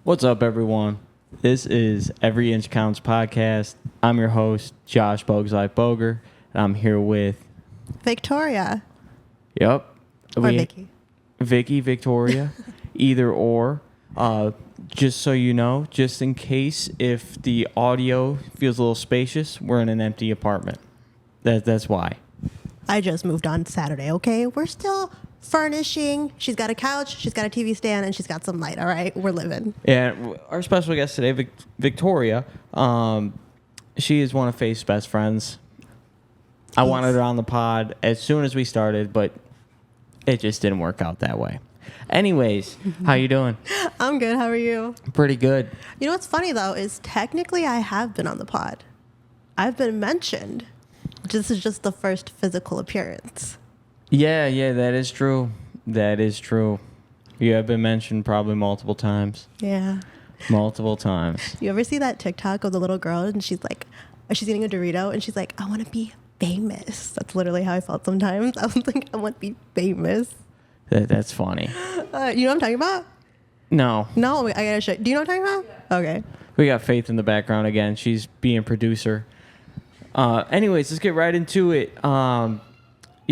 What's up, everyone? This is Every Inch Counts podcast. I'm your host, Josh Bogs Life Boger, and I'm here with Victoria. Yep, Or Vicky. Victoria, either or. Just so you know, just in case if the audio feels a little spacious, we're in an empty apartment. That's why. I just moved on Saturday, okay? We're still furnishing. She's got a couch, she's got a TV stand, and she's got some light, all right? We're living. And our special guest today, Victoria, she is one of Faith's best friends. I wanted her on the pod as soon as we started, but it just didn't work out that way. Anyways, how you doing? I'm good. How are you? Pretty good. You know what's funny, though, is technically I have been on the pod. I've been mentioned. This is just the first physical appearance. Yeah, that is true. That is true. You have been mentioned probably multiple times. Yeah. Multiple times. You ever see that TikTok of the little girl and she's eating a Dorito and she's like, I want to be famous. That's literally how I felt sometimes. I was like, I want to be famous. That's funny. You know what I'm talking about? No. No, I gotta show. Do you know what I'm talking about? Yeah. Okay. We got Faith in the background again. She's being producer. Anyways, let's get right into it.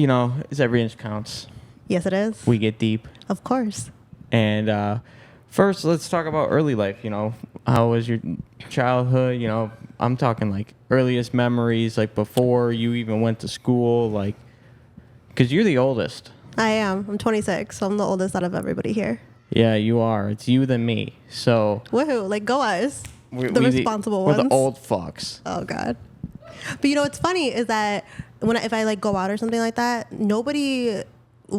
It's Every Inch Counts. Yes, it is. We get deep. Of course. And first, let's talk about early life. How was your childhood? I'm talking like earliest memories, like before you even went to school, like, because you're the oldest. I am. I'm 26, so I'm the oldest out of everybody here. Yeah, you are. It's you than me. So woohoo! Like, go us. The responsible ones. We're the old fucks. Oh God. But what's funny is that if I like go out or something like that,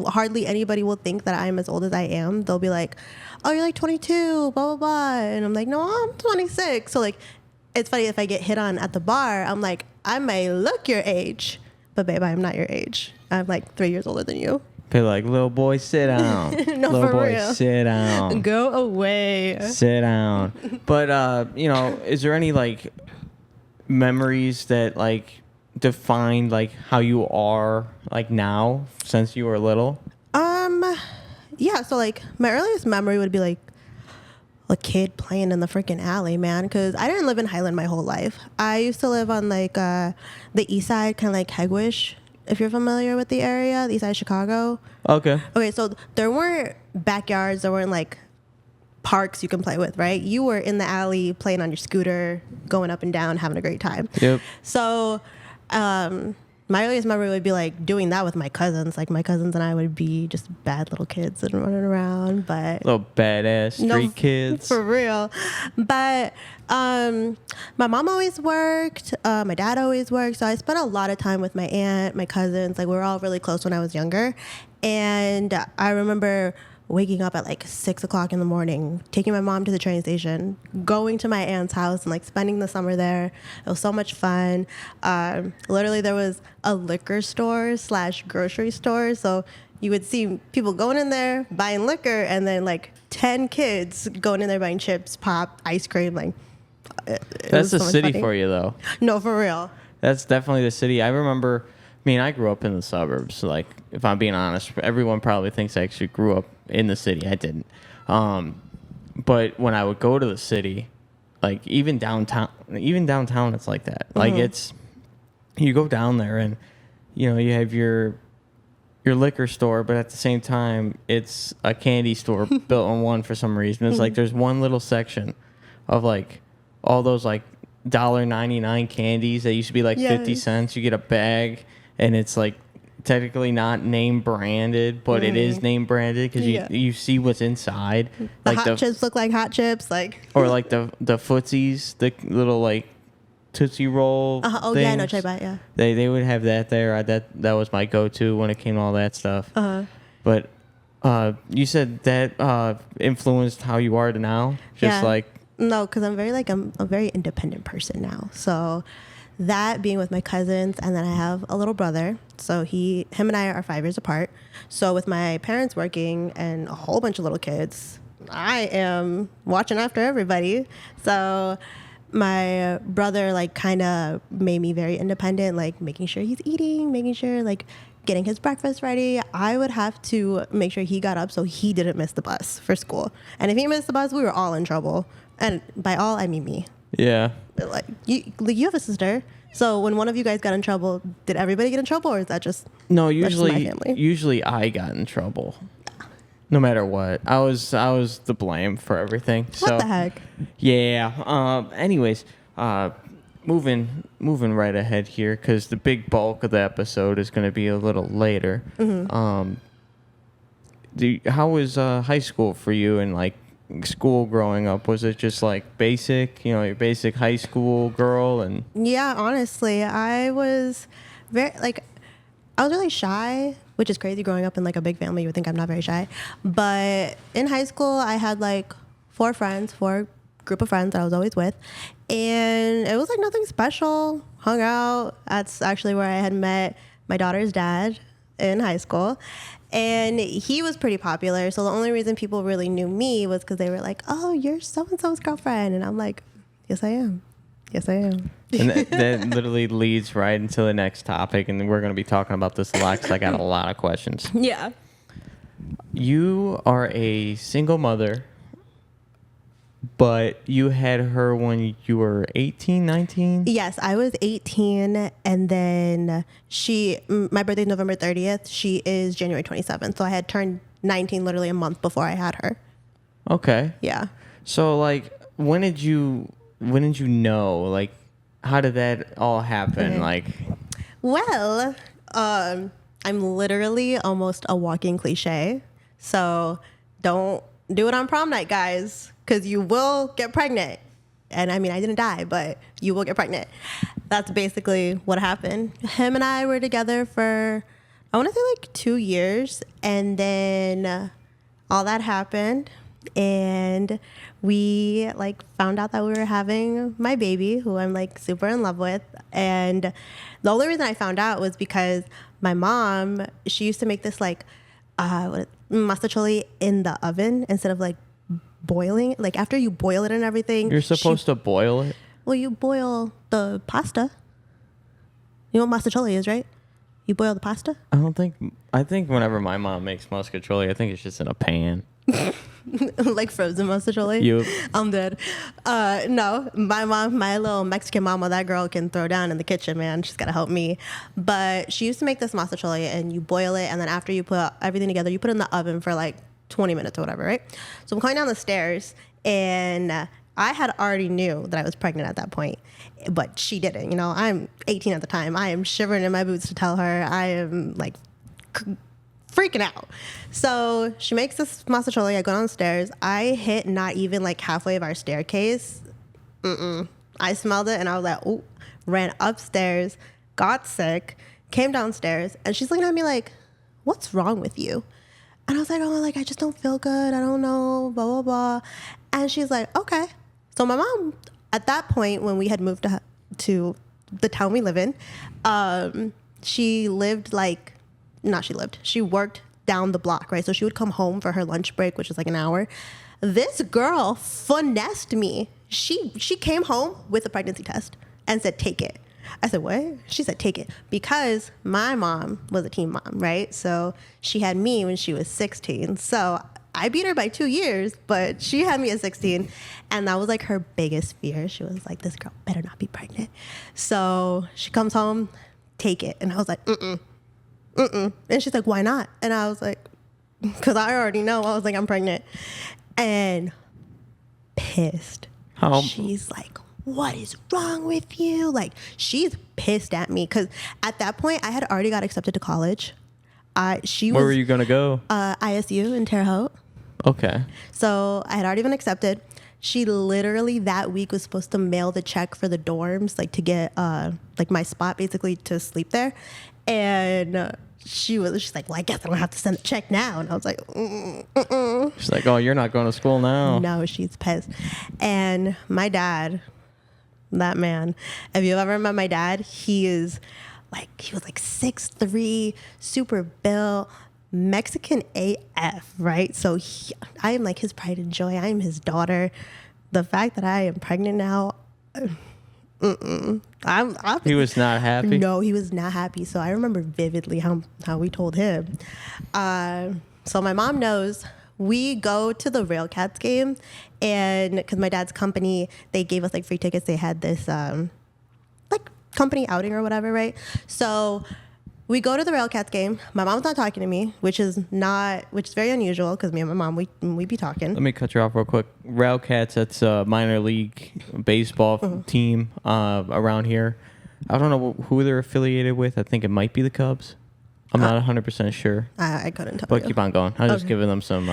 hardly anybody will think that I'm as old as I am. They'll be like, "Oh, you're like 22, blah blah blah," and I'm like, "No, I'm 26." So like, it's funny if I get hit on at the bar, I'm like, "I may look your age, but babe, I'm not your age. I'm like 3 years older than you." Be like, "Little boy, sit down." No, little for boy, real. sit down. Go away. Sit down. But is there any like memories that like define like how you are like now since you were little? Yeah, so like my earliest memory would be like a kid playing in the freaking alley, man, because I didn't live in Highland my whole life. I used to live on like the east side, kind of like Hegwish, if you're familiar with the area, the east side of Chicago. Okay, so there weren't backyards, there weren't like parks you can play with, right? You were in the alley playing on your scooter, going up and down, having a great time. Yep. So my earliest memory would be like doing that with my cousins. Like my cousins and I would be just bad little kids and running around, but little badass street kids for real. But my mom always worked, my dad always worked, so I spent a lot of time with my aunt, my cousins. Like we were all really close when I was younger, and I remember waking up at like 6 o'clock in the morning, taking my mom to the train station, going to my aunt's house and like spending the summer there. It was so much fun. Literally there was a liquor store / grocery store. So you would see people going in there buying liquor and then like 10 kids going in there buying chips, pop, ice cream. Like that's the city for you though. No, for real. That's definitely the city. I remember, I grew up in the suburbs. Like, if I'm being honest, everyone probably thinks I actually grew up in the city. I didn't. But when I would go to the city, like even downtown, it's like that. Mm-hmm. Like you go down there and, you have your liquor store, but at the same time, it's a candy store built on one for some reason. It's like there's one little section of like all those like $1.99 candies that used to be like 50 cents. You get a bag. And it's like technically not name branded, but it is name branded because you see what's inside. The hot chips look like hot chips, like or like the footsies, the little like Tootsie Roll. Oh things. yeah, I know what you're about. Yeah, they would have that there. That was my go-to when it came to all that stuff. But you said that influenced how you are to now. Just like no, because I'm a very independent person now. So. That being with my cousins, and then I have a little brother. So him and I are 5 years apart. So with my parents working and a whole bunch of little kids, I am watching after everybody. So my brother like kind of made me very independent, like making sure he's eating, making sure like getting his breakfast ready. I would have to make sure he got up so he didn't miss the bus for school. And if he missed the bus, we were all in trouble. And by all, I mean me. Yeah. Like you have a sister. So when one of you guys got in trouble, did everybody get in trouble, or is that just No, that's just my usually family? usually I got in trouble. No matter what. I was the blame for everything. What the heck? Yeah. Anyways, moving right ahead here, because the big bulk of the episode is going to be a little later. Mm-hmm. How was high school for you, and like school growing up? Was it just like basic, your basic high school girl? And Yeah, honestly, I was really shy, which is crazy growing up in like a big family. You would think I'm not very shy. But in high school, I had like four group of friends that I was always with. And it was like nothing special. Hung out. That's actually where I had met my daughter's dad in high school. And he was pretty popular. So the only reason people really knew me was because they were like, oh, you're so-and-so's girlfriend. And I'm like, yes, I am. Yes, I am. And that literally leads right into the next topic, and we're going to be talking about this a lot because I got a lot of questions. Yeah. You are a single mother, but you had her when you were 18, 19? Yes, I was 18, and then my birthday is November 30th. She is January 27th, so I had turned 19 literally a month before I had her. Okay. Yeah. So, like, when did you know? Like, how did that all happen? Okay. Like, Well, I'm literally almost a walking cliche. So don't do it on prom night, guys, because you will get pregnant. And I mean, I didn't die, but you will get pregnant. That's basically what happened. Him and I were together for, I want to say like 2 years. And then all that happened. And we like found out that we were having my baby, who I'm like super in love with. And the only reason I found out was because my mom, she used to make this like mastacholi in the oven instead of like boiling. Like after you boil it and everything, you're supposed to boil it? Well, you boil the pasta. You know what mastacholi is, right? You boil the pasta. I think whenever my mom makes muscatoli, I think it's just in a pan. Like frozen mustacholi. I'm dead. No, my mom, my little Mexican mama, that girl can throw down in the kitchen, man. She's gotta help me. But she used to make this mustacholi, and you boil it, and then after you put everything together, you put it in the oven for like 20 minutes or whatever, right? So I'm going down the stairs, and I had already knew that I was pregnant at that point, but she didn't. I'm 18 at the time. I am shivering in my boots to tell her. I am like freaking out. So she makes this mastacholi. I go downstairs. I hit not even like halfway of our staircase. I smelled it and I was like, ooh, ran upstairs, got sick, came downstairs, and she's looking at me like, what's wrong with you? And I was like, oh, like, I just don't feel good. I don't know, blah, blah, blah. And she's like, okay. So my mom, at that point, when we had moved to the town we live in, she worked down the block, right? So she would come home for her lunch break, which is like an hour. This girl finessed me. She came home with a pregnancy test and said, take it. I said, what? She said, take it. Because my mom was a teen mom, right? So she had me when she was 16. So I beat her by 2 years, but she had me at 16. And that was like her biggest fear. She was like, this girl better not be pregnant. So she comes home, take it. And I was like, And she's like, why not? And I was like, because I already know. I was like, I'm pregnant. And pissed. She's like, what is wrong with you? Like, she's pissed at me because at that point I had already got accepted to college. Where were you going to go? ISU in Terre Haute. Okay. So I had already been accepted. She literally that week was supposed to mail the check for the dorms, like to get like my spot basically to sleep there. And she's like, well, I guess I don't have to send the check now. And I was like, She's like, oh, you're not going to school now. No, she's pissed. And my dad, that man, if you've ever met my dad, he was like 6'3", super built, Mexican AF, right? So I am like his pride and joy. I am his daughter. The fact that I am pregnant now, He was not happy? No, he was not happy. So I remember vividly how we told him. So my mom knows. We go to the Railcats game, and because my dad's company, they gave us like free tickets. They had this like company outing or whatever, right? So we go to the Railcats game. My mom's not talking to me, which is very unusual because me and my mom, we be talking. Let me cut you off real quick. Railcats, that's a minor league baseball team around here. I don't know who they're affiliated with. I think it might be the Cubs. I'm not 100% sure. I couldn't tell you. But keep on going. I was just giving them some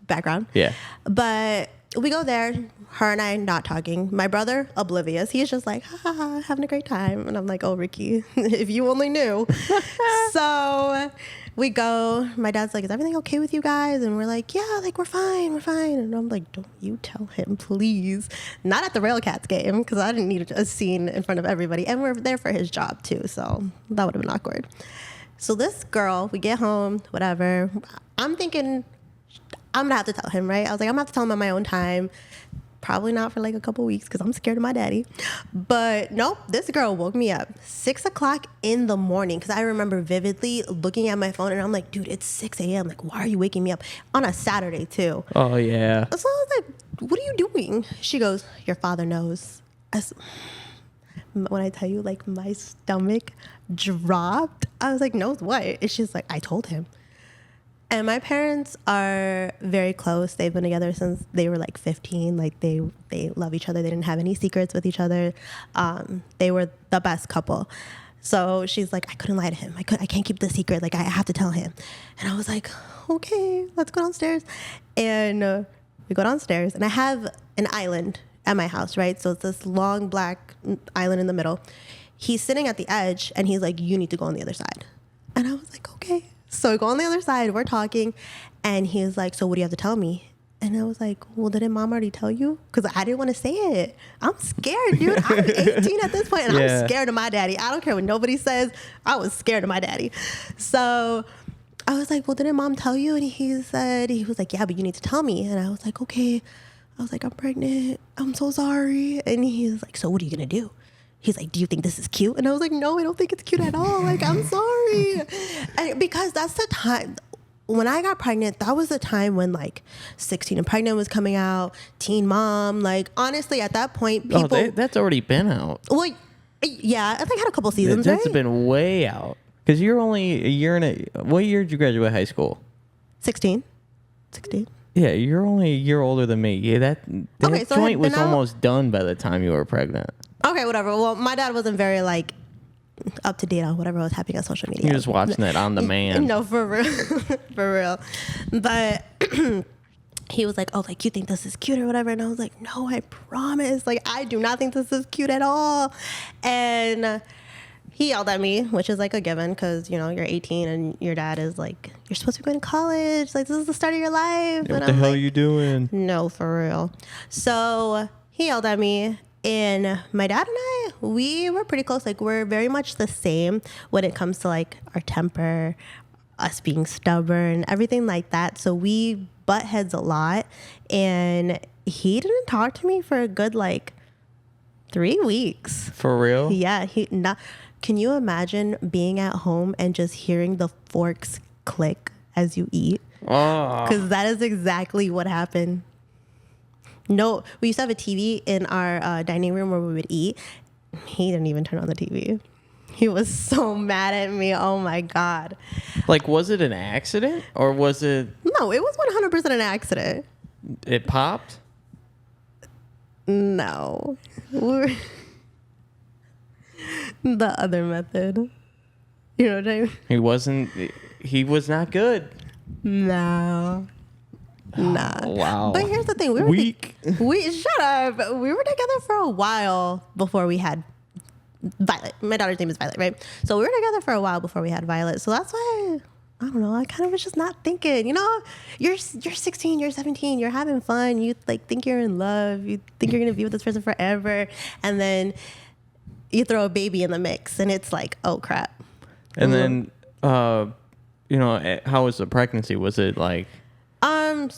background. Yeah. But we go there, her and I not talking. My brother, oblivious. He's just like, ha, ha, ha, having a great time. And I'm like, oh, Ricky, if you only knew. So we go. My dad's like, is everything okay with you guys? And we're like, yeah, like, we're fine. And I'm like, don't you tell him, please. Not at the Railcats game, because I didn't need a scene in front of everybody. And we're there for his job, too. So that would have been awkward. So this girl, we get home, whatever. I'm thinking, I'm going to have to tell him, right? I was like, I'm going to have to tell him on my own time. Probably not for like a couple weeks because I'm scared of my daddy. But nope, this girl woke me up 6 o'clock in the morning because I remember vividly looking at my phone and I'm like, dude, it's 6 a.m. Like, why are you waking me up on a Saturday too? Oh, yeah. So I was like, what are you doing? She goes, your father knows. When I tell you, like, my stomach dropped, I was like, knows what? And she's like, I told him. And my parents are very close. They've been together since they were like 15. Like they love each other. They didn't have any secrets with each other. They were the best couple. So she's like, I couldn't lie to him. I can't keep the secret. Like I have to tell him. And I was like, okay, let's go downstairs. And we go downstairs and I have an island at my house, right? So it's this long black island in the middle. He's sitting at the edge and he's like, you need to go on the other side. And I was like, okay. So we go on the other side, we're talking, and he's like, so what do you have to tell me? And I was like, well, didn't mom already tell you? Because I didn't want to say it. I'm scared, dude. I'm 18 at this point, and I'm scared of my daddy. I don't care what nobody says. I was scared of my daddy. So I was like, well, didn't mom tell you? And he was like, yeah, but you need to tell me. And I was like, okay. I was like, I'm pregnant. I'm so sorry. And he's like, so what are you going to do? He's like, do you think this is cute? And I was like, no, I don't think it's cute at all. Like, I'm sorry. Because that's the time. When I got pregnant, that was the time when, like, 16 and Pregnant was coming out, Teen Mom. Like, honestly, at that point, people... Oh, that's already been out. Well, yeah. I think I had a couple seasons, That's right? been way out. Because you're only a year and a... What year did you graduate high school? 16. Yeah, you're only a year older than me. Yeah, that okay, so joint was almost done by the time you were pregnant. Okay, whatever. Well, my dad wasn't very, like, up to date on whatever was happening on social media. You're just watching it on demand. No, for real. For real. But he was like, oh, like, you think this is cute or whatever? And I was like, no, I promise. Like, I do not think this is cute at all. And he yelled at me, which is, like, a given because, you know, you're 18 and your dad is like, you're supposed to be going to college. Like, this is the start of your life. What the hell are you doing? No, for real. So he yelled at me. And my dad and I, we were pretty close. Like, we're very much the same when it comes to, like, our temper, us being stubborn, everything like that. So we butt heads a lot. And he didn't talk to me for a good, like, 3 weeks. For real? Yeah. Can you imagine being at home and just hearing the forks click as you eat? Oh. Because that is exactly what happened. No, we used to have a TV in our dining room where we would eat. He didn't even turn on the TV. He was so mad at me. Oh, my God. Like, was it an accident or was it... No, it was 100% an accident. It popped? No. The other method. You know what I mean? He was not good. No. Nah. Oh, wow. But here's the thing. Shut up. We were together for a while before we had Violet. My daughter's name is Violet, right? So we were together for a while before we had Violet. So that's why, I don't know, I kind of was just not thinking, you know, you're 16, you're 17, you're having fun. You like think you're in love. You think you're going to be with this person forever. And then you throw a baby in the mix and it's like, oh crap. And then, you know, how was the pregnancy? Was it like...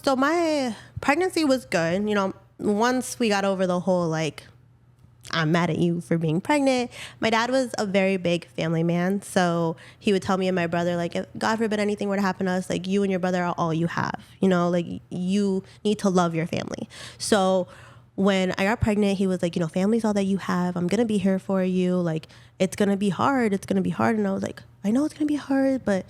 So my pregnancy was good. You know, once we got over the whole, like, I'm mad at you for being pregnant. My dad was a very big family man. So he would tell me and my brother, like, if God forbid anything were to happen to us, like, you and your brother are all you have. You know, like, you need to love your family. So when I got pregnant, he was like, you know, family's all that you have. I'm going to be here for you. Like, it's going to be hard. It's going to be hard. And I was like, I know it's going to be hard, but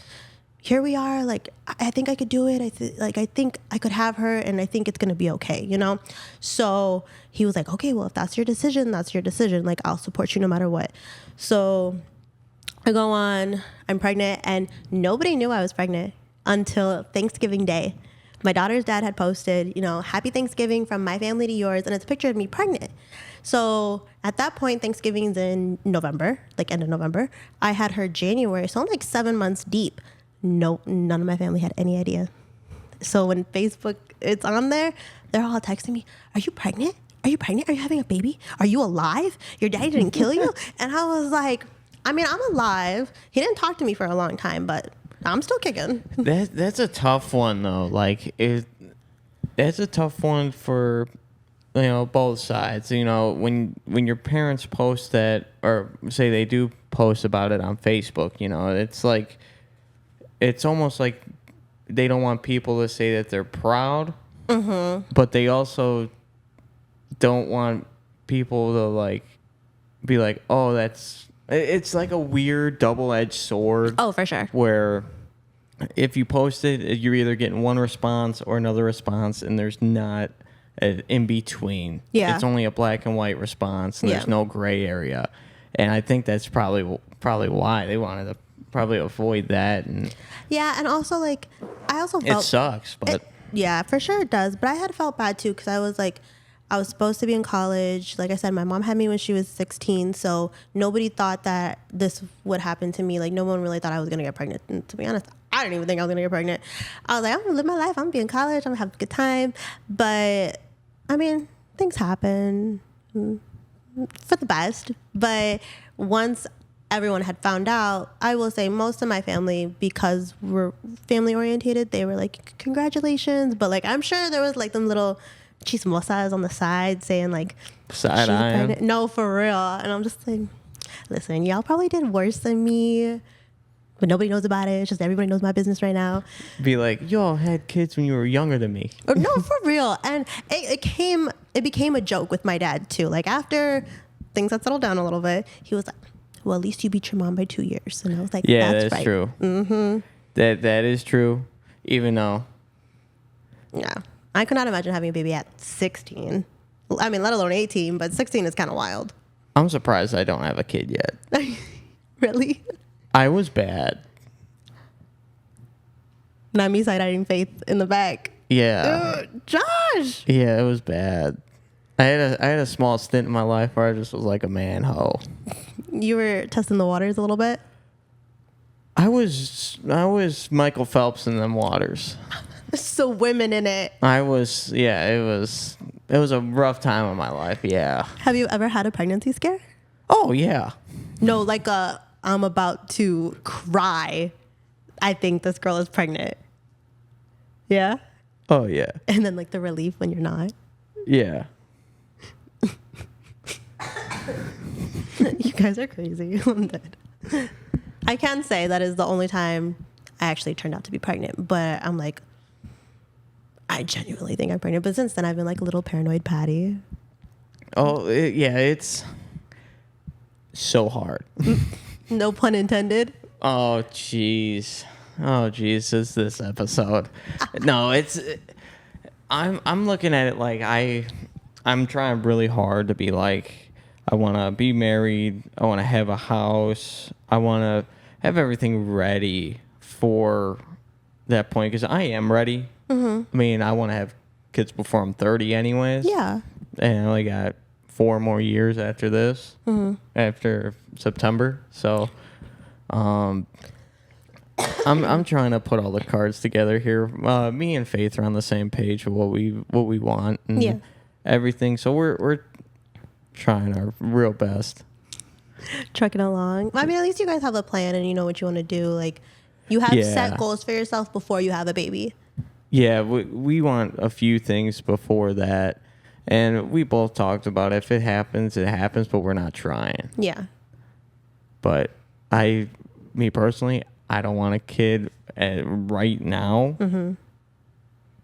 here we are. Like, I think I could do it. I think I could have her, and I think it's going to be okay, you know? So he was like, okay, well, if that's your decision, that's your decision. Like, I'll support you no matter what. So I go on, I'm pregnant, and nobody knew I was pregnant until Thanksgiving Day. My daughter's dad had posted, you know, happy Thanksgiving from my family to yours, and it's a picture of me pregnant. So at that point, Thanksgiving's in November, like end of November. I had her January, so I'm like 7 months deep. No, none of my family had any idea. So when Facebook, it's on there, they're all texting me, are you pregnant? Are you pregnant? Are you having a baby? Are you alive? Your daddy didn't kill you? And I was like, I mean, I'm alive. He didn't talk to me for a long time, but I'm still kicking. That's a tough one, though. Like, that's a tough one for, you know, both sides. You know, when your parents post that, or say they do post about it on Facebook, you know, it's like, it's almost like they don't want people to say that they're proud, but they also don't want people to, like, be like, oh, it's like a weird double-edged sword. Oh, for sure. Where if you post it, you're either getting one response or another response, and there's not an in-between. Yeah. It's only a black and white response, and there's no gray area. And I think that's probably why they wanted to probably avoid that. And yeah, and also, like, I also felt... It sucks, but... Yeah, for sure it does. But I had felt bad, too, because I was, like, I was supposed to be in college. Like I said, my mom had me when she was 16, so nobody thought that this would happen to me. Like, no one really thought I was going to get pregnant. And to be honest, I didn't even think I was going to get pregnant. I was like, I'm going to live my life. I'm going to be in college. I'm going to have a good time. But, I mean, things happen for the best. But once everyone had found out, I will say most of my family, because we're family orientated, they were like, congratulations. But, like, I'm sure there was, like, them little chismosas on the side saying, like, side eye. No, for real. And I'm just like, listen, y'all probably did worse than me, but nobody knows about it. It's just everybody knows my business right now. Be like, y'all had kids when you were younger than me. Or, no, for real. And it became a joke with my dad too. Like, after things had settled down a little bit, he was like, well, at least you beat your mom by 2 years. And I was like, yeah, that's right. True. Mm-hmm. That is true. Even though, yeah, I could not imagine having a baby at 16. I mean, let alone 18, but 16 is kind of wild. I'm surprised I don't have a kid yet. Really? I was bad. Not me side-eyeing Faith in the back. Yeah. Josh! Yeah, it was bad. I had a small stint in my life where I just was like a man hoe. You were testing the waters a little bit? I was Michael Phelps in them waters. So women in it. It was a rough time of my life, yeah. Have you ever had a pregnancy scare? Oh, yeah. No, like I'm about to cry. I think this girl is pregnant. Yeah? Oh, yeah. And then, like, the relief when you're not. Yeah. You guys are crazy. I'm dead. I can say that is the only time I actually turned out to be pregnant. But I'm like, I genuinely think I'm pregnant. But since then, I've been like a little paranoid Patty. Oh, it's so hard. No pun intended. Oh, jeez. Oh, Jesus, this episode. No, I'm looking at it like I'm trying really hard to be like, I want to be married. I want to have a house. I want to have everything ready for that point because I am ready. Mm-hmm. I mean, I want to have kids before I'm 30 anyways. Yeah. And I only got 4 more years after this, after September. So, I'm trying to put all the cards together here. Me and Faith are on the same page of what we want and everything. So we're trying our real best. Trucking along. I mean, at least you guys have a plan and you know what you want to do. Like, you have set goals for yourself before you have a baby. Yeah, we want a few things before that. And we both talked about it. If it happens, it happens, but we're not trying. Yeah. But me personally, I don't want a kid right now. Mm-hmm.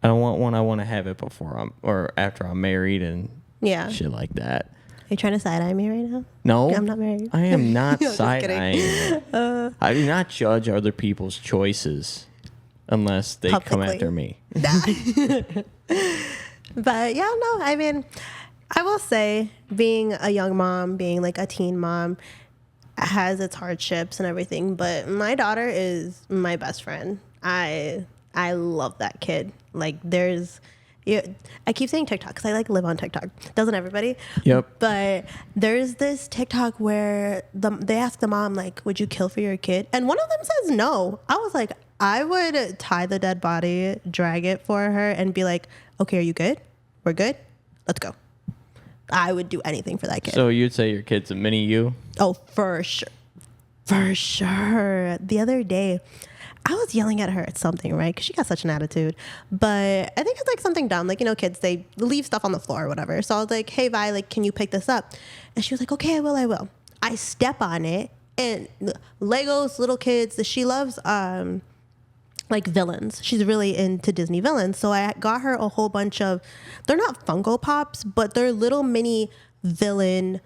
I don't want one. I want to have it before or after I'm married and shit like that. Are you trying to side-eye me right now? No. I'm not married. I am not Just side-eyeing. I do not judge other people's choices unless they come after me. But yeah, no, I mean, I will say being a young mom, being like a teen mom has its hardships and everything, but my daughter is my best friend. I love that kid. Like I keep saying TikTok because I like live on TikTok. Doesn't everybody? Yep. But there's this TikTok where they ask the mom, like, would you kill for your kid? And one of them says no. I was like, I would tie the dead body, drag it for her, and be like, okay, are you good? We're good? Let's go. I would do anything for that kid. So you'd say your kid's a mini you? Oh, for sure. For sure. The other day, I was yelling at her at something, right? Because she got such an attitude. But I think it's like something dumb. Like, kids, they leave stuff on the floor or whatever. So I was like, hey, Vi, like, can you pick this up? And she was like, okay, I will. I step on it. And Legos, little kids, she loves like villains. She's really into Disney villains. So I got her a whole bunch of, they're not Funko Pops, but they're little mini villain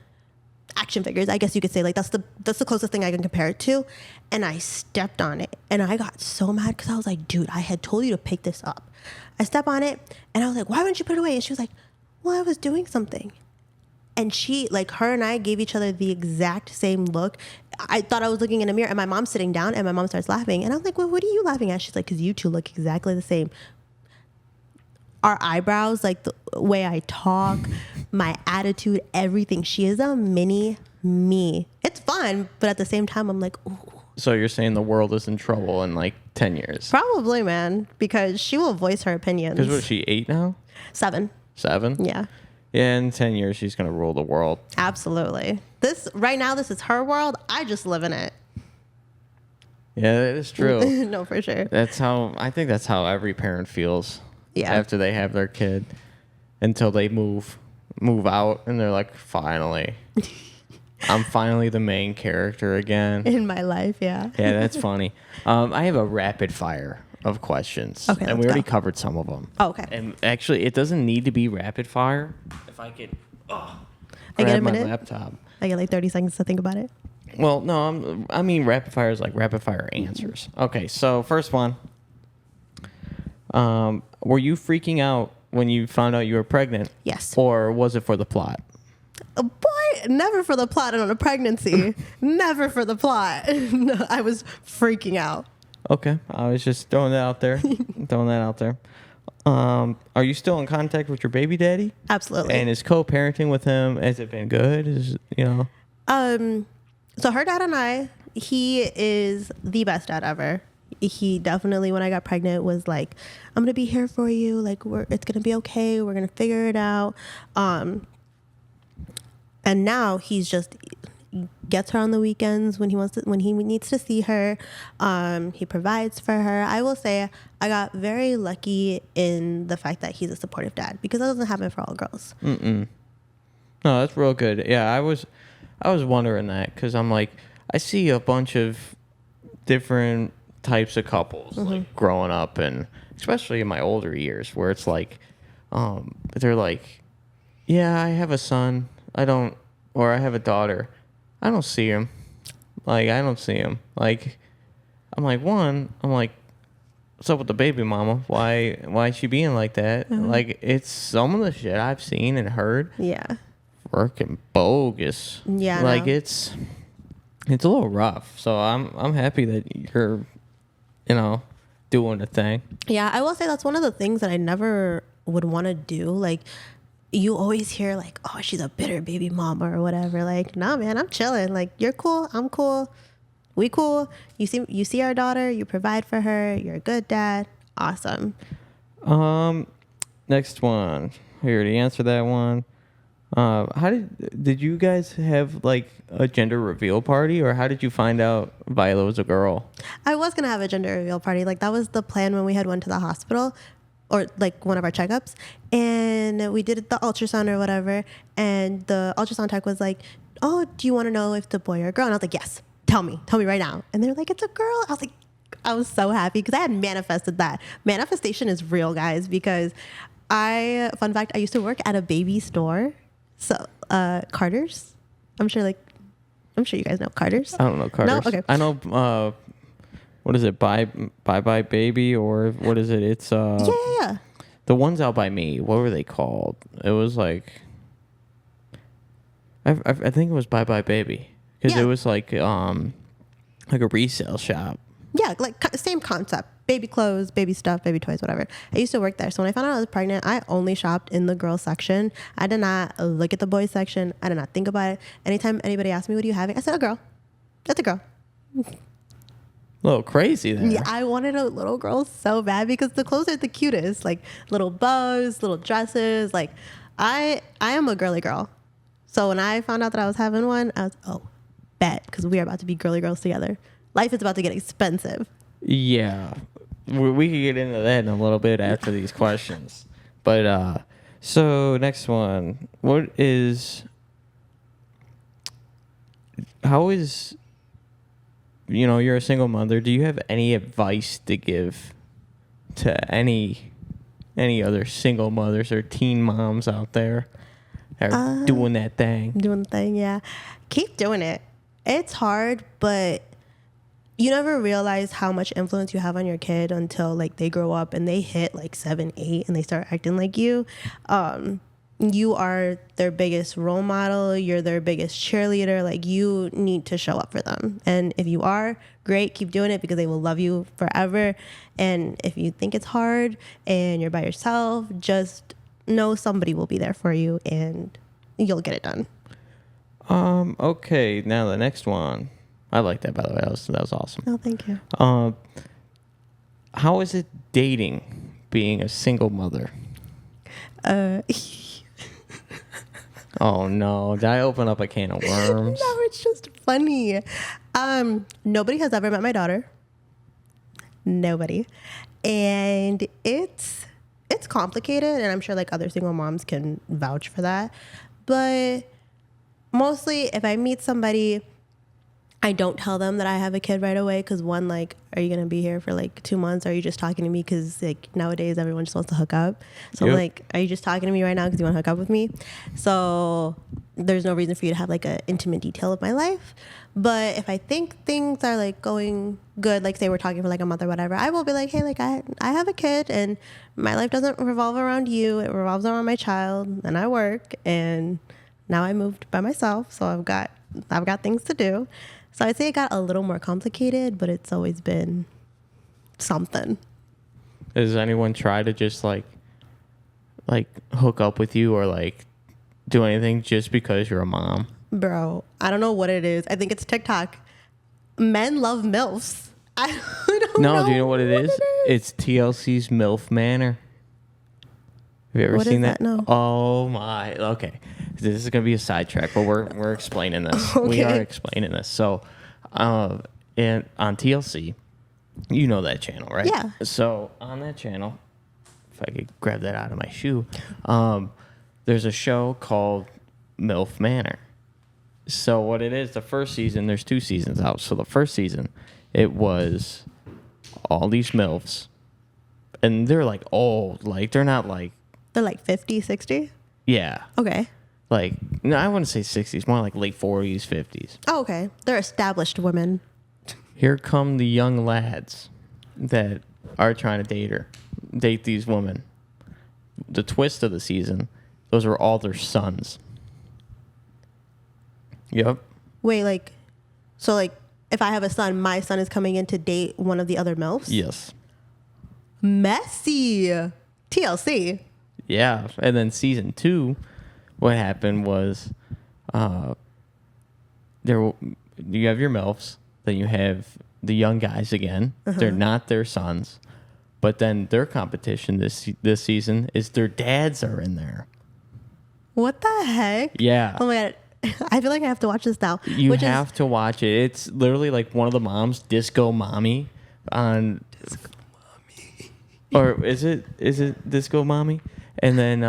action figures, I guess you could say. Like that's the closest thing I can compare it to. And I stepped on it and I got so mad because I was like, dude, I had told you to pick this up. I step on it and I was like, why wouldn't you put it away? And she was like, well, I was doing something. And she, like, her and I gave each other the exact same look. I thought I was looking in a mirror and my mom's sitting down and my mom starts laughing. And I'm like, well, what are you laughing at? She's like, because you two look exactly the same. Our eyebrows, like the way I talk, my attitude, everything. She is a mini me. It's fun, but at the same time, I'm like, ooh. So you're saying the world is in trouble in like 10 years? Probably, man, because she will voice her opinions. Because what is she, 8 now? 7. 7? Yeah. Yeah, in 10 years, she's going to rule the world. Absolutely. Right now, this is her world. I just live in it. Yeah, that is true. No, for sure. I think that's how every parent feels. Yeah. After they have their kid, until they move out, and they're like, finally, I'm finally the main character again In my life, yeah. Yeah, that's funny. I have a rapid fire of questions. Okay, and we already covered some of them. Oh, okay. And actually, it doesn't need to be rapid fire. If I could, I get a my minute. laptop. I get like 30 seconds to think about it. Well, no, I mean rapid fire is like rapid fire answers. Okay, so first one. Were you freaking out when you found out you were pregnant? Yes. Or was it for the plot? Boy, never for the plot on a pregnancy. Never for the plot. No, I was freaking out. Okay, I was just throwing that out there. Are you still in contact with your baby daddy? Absolutely. And is co-parenting with him, has it been good? So her dad and I, he is the best dad ever. He definitely, when I got pregnant, was like, I'm gonna be here for you. Like, it's gonna be okay. We're gonna figure it out. And now he's just gets her on the weekends when he needs to see her. He provides for her. I will say I got very lucky in the fact that he's a supportive dad, because that doesn't happen for all girls. No, that's real good. Yeah, I was wondering that, because I'm like, I see a bunch of different types of couples like growing up, and especially in my older years, where it's like, they're like, yeah, I have a son, or I have a daughter, I don't see him. Like, I don't see him. Like, I'm like, what's up with the baby mama? Why is she being like that? Like, it's some of the shit I've seen and heard. Yeah. Freaking bogus. Yeah. Like, no. it's a little rough. So I'm happy that you're, doing the thing. Yeah, I will say that's one of the things that I never would want to do. Like, you always hear like, oh, she's a bitter baby mama or whatever. Like, nah, man, I'm chilling. Like, you're cool, I'm cool, we cool. You see our daughter, you provide for her, you're a good dad. Awesome. Next one. We already answered that one. How did you guys have like a gender reveal party, or how did you find out Viola was a girl? I was gonna have a gender reveal party. Like, that was the plan when we had went to the hospital. or like one of our checkups, and we did the ultrasound or whatever, and the ultrasound tech was like, oh, do you want to know if it's a boy or a girl? And I was like, yes, tell me right now. And they're like, it's a girl. I was like, I was so happy because I had manifested that. Manifestation is real, guys, because fun fact, I used to work at a baby store. So Carter's, I'm sure you guys know Carter's. I don't know Carter's. No? Okay. I know, what is it? Bye baby, or what is it? It's Yeah. the ones out by me. What were they called? It was like, I think it was Bye Baby, because Yeah. it was like a resale shop. Yeah, like same concept. Baby clothes, baby stuff, baby toys, whatever. I used to work there. So when I found out I was pregnant, I only shopped in the girls section. I did not look at the boys section. I did not think about it. Anytime anybody asked me, what are you having? I said, a girl. That's a girl. A little crazy there. Yeah, I wanted a little girl so bad because the clothes are the cutest. Like little bows, little dresses. Like I am a girly girl. So when I found out that I was having one, I was, bet, because we are about to be girly girls together. Life is about to get expensive. Yeah. We could get into that in a little bit after these questions. But, so next one. How is, you're a single mother. Do you have any advice to give to any other single mothers or teen moms out there that are doing that thing? Doing the thing, yeah. Keep doing it. It's hard, but you never realize how much influence you have on your kid until like they grow up and they hit like 7, 8 and they start acting like you. You are their biggest role model. You're their biggest cheerleader. Like you need to show up for them. And if you are, great, keep doing it because they will love you forever. And if you think it's hard and you're by yourself, just know somebody will be there for you and you'll get it done. Okay, now the next one. I like that, by the way. That was awesome. Oh, thank you. How is it dating being a single mother? Oh no! Did I open up a can of worms? No, it's just funny. Nobody has ever met my daughter. Nobody, and it's complicated, and I'm sure like other single moms can vouch for that. But mostly, if I meet somebody, I don't tell them that I have a kid right away because one, like, are you going to be here for like 2 months? Or are you just talking to me because like nowadays everyone just wants to hook up? So Yep. I'm like, are you just talking to me right now because you want to hook up with me? So there's no reason for you to have like an intimate detail of my life. But if I think things are like going good, like say we're talking for like a month or whatever, I will be like, hey, like I have a kid and my life doesn't revolve around you. It revolves around my child and I work and now I moved by myself. So I've got things to do. So I'd say it got a little more complicated, but it's always been something. Does anyone try to just like hook up with you or like do anything just because you're a mom? Bro, I don't know what it is. I think it's TikTok. Men love MILFs. I don't know. No, do you know what it is? It's TLC's MILF Manor. Have you ever What seen is that? that? No. Oh my. Okay. This is gonna be a sidetrack, but we're explaining this. Okay. We are explaining this. So, and on TLC, you know that channel, right? Yeah. So on that channel, if I could grab that out of my shoe, there's a show called MILF Manor. So what it is, the first season, there's 2 seasons out. So the first season, it was all these MILFs, and they're like old, like they're not like. They're like 50, 60? Yeah. Okay. Like, no, I wouldn't say 60s, more like late 40s, 50s. Oh, okay. They're established women. Here come the young lads that are trying to date these women. The twist of the season, those are all their sons. Yep. Wait, like, so like, if I have a son, my son is coming in to date one of the other MILFs? Yes. Messy. TLC. Yeah. And then season 2, what happened was you have your MILFs, then you have the young guys again. Uh-huh. They're not their sons. But then their competition this season is their dads are in there. What the heck? Yeah. Oh my God. I feel like I have to watch this now. You have to watch it. It's literally like one of the moms, Disco Mommy, on... Disco Mommy. or is it Disco Mommy? And then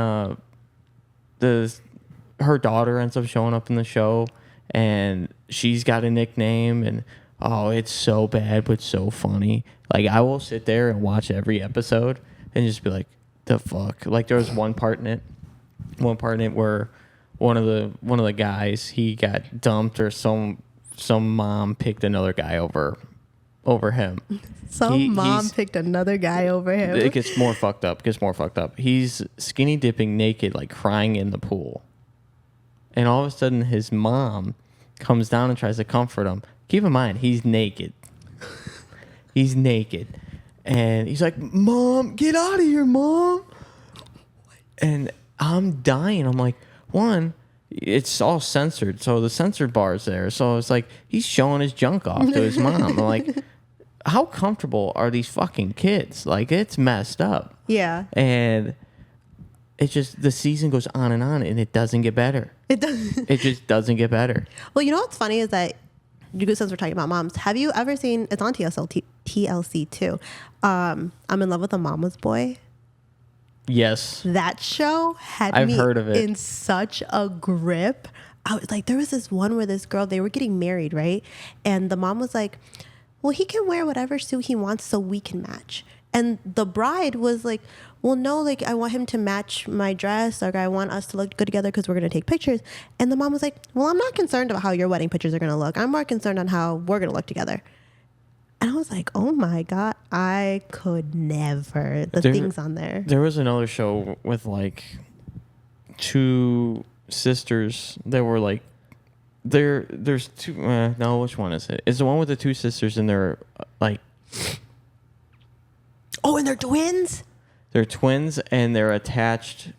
her daughter ends up showing up in the show, and she's got a nickname, and oh, it's so bad but so funny. Like, I will sit there and watch every episode and just be like, the fuck. Like, there was one part in it where one of the guys, he got dumped, or some mom picked another guy over him. Some mom picked another guy over him. It gets more fucked up. He's skinny dipping naked, like crying in the pool. And all of a sudden, his mom comes down and tries to comfort him. Keep in mind, he's naked. He's naked. And he's like, Mom, get out of here, Mom. And I'm dying. I'm like, one, it's all censored. So the censored bar's there. So it's like, he's showing his junk off to his mom. I'm like, how comfortable are these fucking kids? Like, it's messed up. Yeah. And it's just, the season goes on, and it doesn't get better. It doesn't. It just doesn't get better. Well, you know what's funny is that, since we're talking about moms, have you ever seen, it's on TLC too, I'm in Love with a Mama's Boy? Yes. That show had I've me heard of it. in such a grip. I was like, there was this one where this girl, they were getting married, right? And the mom was like, well, he can wear whatever suit he wants so we can match. And the bride was like, well, no, like, I want him to match my dress. Like, I want us to look good together because we're going to take pictures. And the mom was like, well, I'm not concerned about how your wedding pictures are going to look. I'm more concerned on how we're going to look together. And I was like, oh my God, I could never. Things on there. There was another show with like two sisters that were like, there's two, no, which one is it? It's the one with the two sisters, and they're like, oh, and they're twins? They're twins, and they're attached.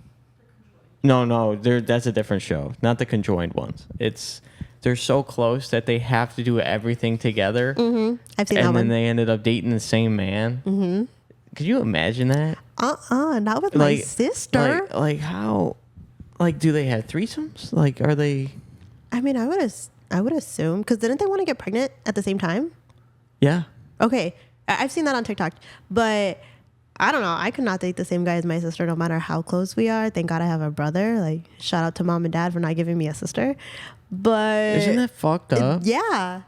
No, that's a different show. Not the conjoined ones. They're so close that they have to do everything together. Mm-hmm. I've seen that one. And then they ended up dating the same man. Mm-hmm. Could you imagine that? Not with my sister. Like how? Like, do they have threesomes? Like, are they? I mean, I would assume, because didn't they want to get pregnant at the same time? Yeah. Okay, I've seen that on TikTok, but I don't know. I could not date the same guy as my sister, no matter how close we are. Thank God I have a brother. Like, shout out to Mom and Dad for not giving me a sister. But isn't that fucked up? Yeah.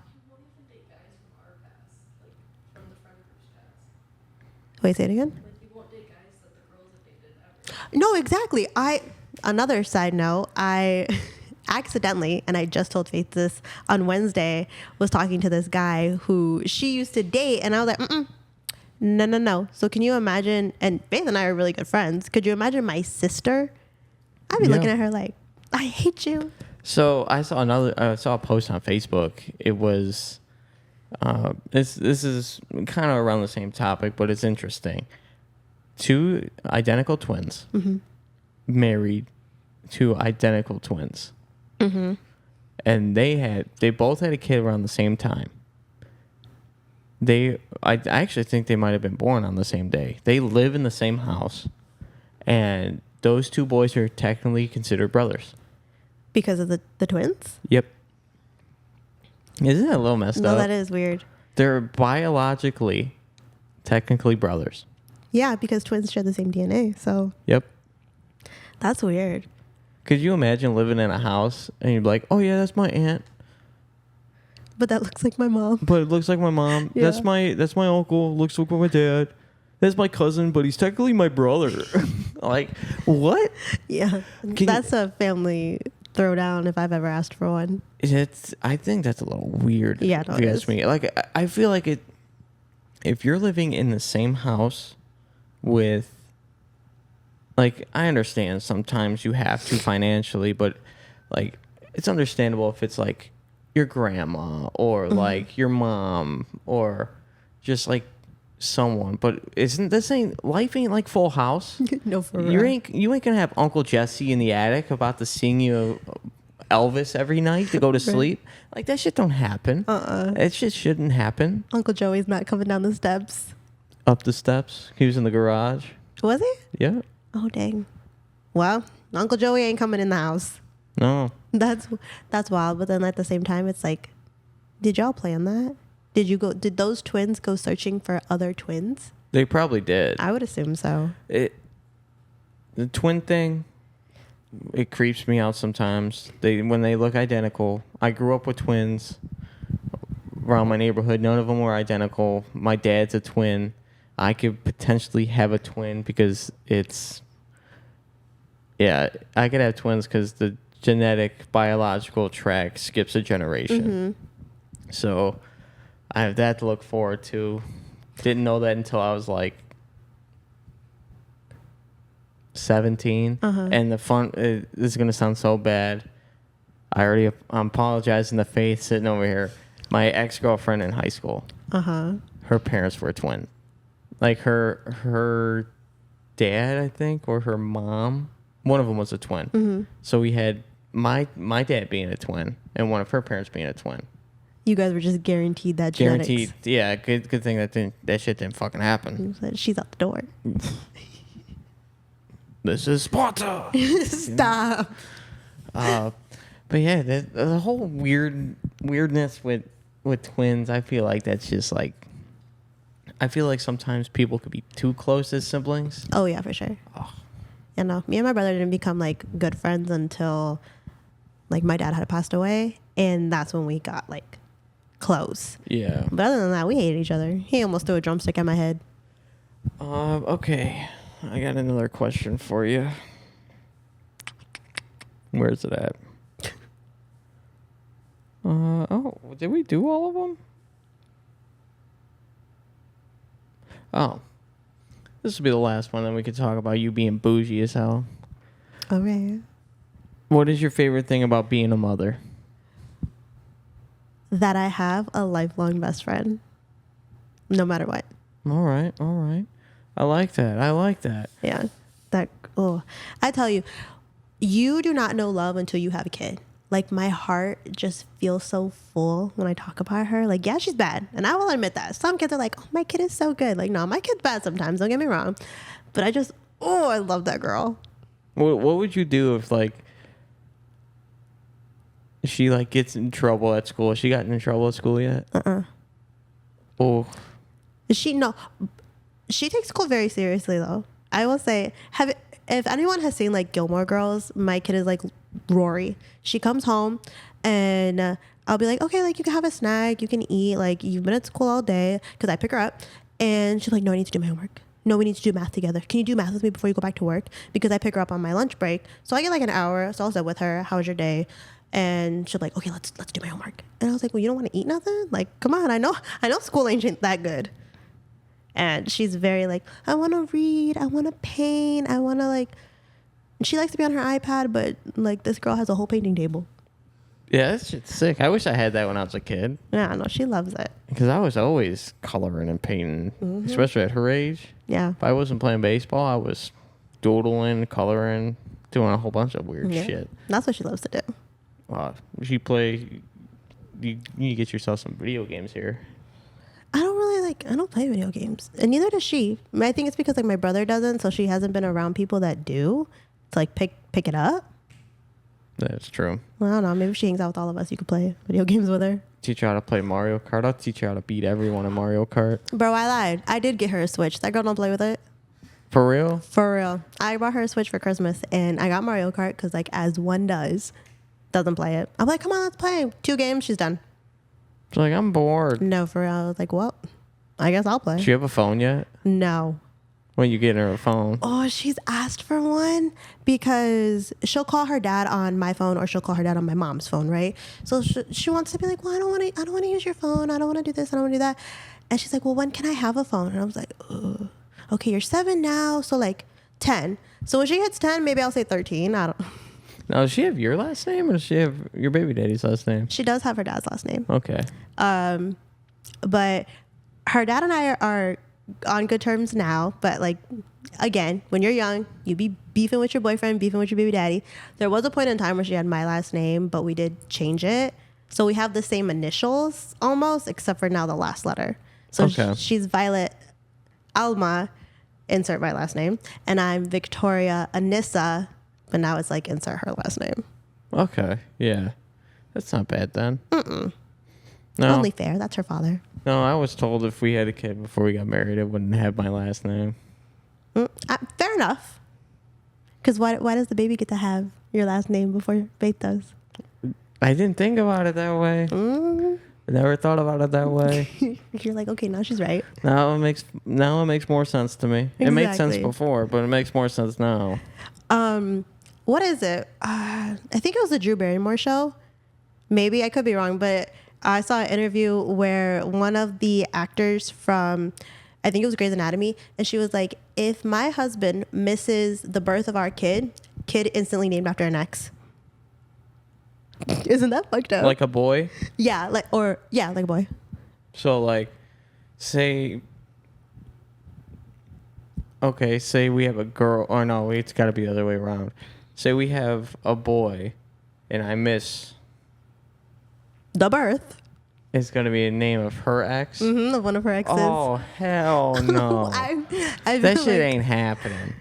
Wait, say it again. Like, you won't date guys that the girls have dated ever. No, exactly. Another side note, I accidentally, and I just told Faith this on Wednesday, was talking to this guy who she used to date, and I was like, no. So can you imagine, and Faith and I are really good friends, could you imagine my sister? I'd be looking at her like, I hate you. So I saw a post on Facebook. It was, this is kind of around the same topic, but it's interesting. Two identical twins married to identical twins. Mm-hmm. And they both had a kid around the same time. I actually think they might have been born on the same day. They live in the same house, and those two boys are technically considered brothers. Because of the twins? Yep. Isn't that a little messed up? No, that is weird. They're biologically, technically brothers. Yeah, because twins share the same DNA, so. Yep. That's weird. Could you imagine living in a house and you'd be like, oh yeah, that's my aunt. But that looks like my mom. But it looks like my mom. Yeah. That's my uncle. Looks like my dad. That's my cousin, but he's technically my brother. Like, what? Yeah. That's a family throwdown if I've ever asked for one. I think that's a little weird. Yeah, no, if you ask me. Like, I feel like if you're living in the same house with, like, I understand sometimes you have to financially, but like, it's understandable if it's like your grandma or like your mom or just like someone. But life ain't like Full House. No, for real. You ain't gonna have Uncle Jesse in the attic about to sing you Elvis every night to go to sleep. Like, that shit don't happen. It just shouldn't happen. Uncle Joey's not coming down the steps. Up the steps. He was in the garage. Was he? Yeah. Oh, dang. Well, Uncle Joey ain't coming in the house. No. That's wild. But then at the same time, it's like, did y'all plan that? Did those twins go searching for other twins? They probably did. I would assume so. The twin thing, it creeps me out sometimes. When they look identical. I grew up with twins around my neighborhood. None of them were identical. My dad's a twin. I could potentially have a twin because I could have twins because the genetic biological track skips a generation. So I have that to look forward to. Didn't know that until I was like 17. And the fun, this is going to sound so bad. I'm apologizing to Faith sitting over here. My ex-girlfriend in high school, her parents were twins. Like her dad, I think, or her mom, one of them was a twin. So we had my dad being a twin and one of her parents being a twin. You guys were just guaranteed that genetics. Guaranteed. Yeah, good thing that shit didn't fucking happen. She's out the door. This is Sparta. Stop. But yeah, the whole weirdness with twins, I feel like that's just like, I feel like sometimes people could be too close as siblings. Oh yeah, for sure. Oh. You know, me and my brother didn't become like good friends until like my dad had passed away, and that's when we got like close. Yeah. But other than that, we hated each other. He almost threw a drumstick at my head. Okay. I got another question for you. Where's it at? Did we do all of them? Oh. This will be the last one, then we could talk about you being bougie as hell. Okay. What is your favorite thing about being a mother? That I have a lifelong best friend. No matter what. All right. I like that. Yeah. I tell you, you do not know love until you have a kid. Like, my heart just feels so full when I talk about her. Like, yeah, she's bad. And I will admit that. Some kids are like, oh, my kid is so good. Like, no, my kid's bad sometimes. Don't get me wrong. But I love that girl. What would you do if, like, she, like, gets in trouble at school? Has she gotten in trouble at school yet? Oh. She takes school very seriously, though. I will say, if anyone has seen, like, Gilmore Girls, my kid is, like, Rory. She comes home and I'll be like, okay, like, you can have a snack, you can eat, like, you've been at school all day, because I pick her up, and she's like, no, I need to do my homework. No, we need to do math together. Can you do math with me before you go back to work? Because I pick her up on my lunch break, so I get like an hour, so I'll sit with her. How was your day? And she's like, okay, let's do my homework. And I was like, well, you don't want to eat nothing? Like, come on, I know school ain't that good. And she's very like, I want to read, I want to paint, I want to, like, she likes to be on her iPad, but like, this girl has a whole painting table. Yeah, that shit's sick. I wish I had that when I was a kid. Yeah, no, she loves it. Because I was always coloring and painting, especially at her age. Yeah. If I wasn't playing baseball, I was doodling, coloring, doing a whole bunch of weird shit. That's what she loves to do. You need to get yourself some video games here. I don't play video games, and neither does she. I think it's because like my brother doesn't, so she hasn't been around people that do to like pick it up. That's true. Well, I don't know. Maybe if she hangs out with all of us, you could play video games with her. Teach her how to play Mario Kart. I'll teach her how to beat everyone in Mario Kart. Bro, I lied. I did get her a Switch. That girl don't play with it. For real? For real. I bought her a Switch for Christmas, and I got Mario Kart because, like, as one doesn't play it. I'm like, come on, let's play. 2 games, she's done. She's like, I'm bored. No, for real. I was like, well, I guess I'll play. Does she have a phone yet? No. When you get her a phone? Oh, she's asked for one because she'll call her dad on my phone or she'll call her dad on my mom's phone, right? So she wants to be like, well, I don't want to use your phone. I don't want to do this. I don't want to do that. And she's like, well, when can I have a phone? And I was like, ugh. Okay, you're 7 now, so like 10. So when she hits 10, maybe I'll say 13. I don't. Now, does she have your last name or does she have your baby daddy's last name? She does have her dad's last name. Okay. But her dad and I are on good terms now. But like, again, when you're young, you be beefing with your boyfriend, beefing with your baby daddy. There was a point in time where she had my last name, but we did change it. So we have the same initials almost, except for now the last letter. So okay. She's Violet Alma, insert my last name, and I'm Victoria Anissa, but now it's like insert her last name. Okay, yeah. That's not bad then. No. Only fair. That's her father. No, I was told if we had a kid before we got married, it wouldn't have my last name. Fair enough. Because why does the baby get to have your last name before Faith does? I didn't think about it that way. I never thought about it that way. You're like, okay, now she's right. Now it makes more sense to me. It made sense Exactly. before, but it makes more sense now. What is it? I think it was the Drew Barrymore show. Maybe I could be wrong, but I saw an interview where one of the actors from, I think it was Grey's Anatomy, and she was like, if my husband misses the birth of our kid instantly named after an ex. Isn't that fucked up? Like a boy. Yeah, like a boy. So like, say we have a girl. Or no, it's got to be the other way around. Say we have a boy, and I miss. The birth. It's gonna be a name of her ex. Mm-hmm, of one of her exes. Oh hell no! I That feel shit like- ain't happening.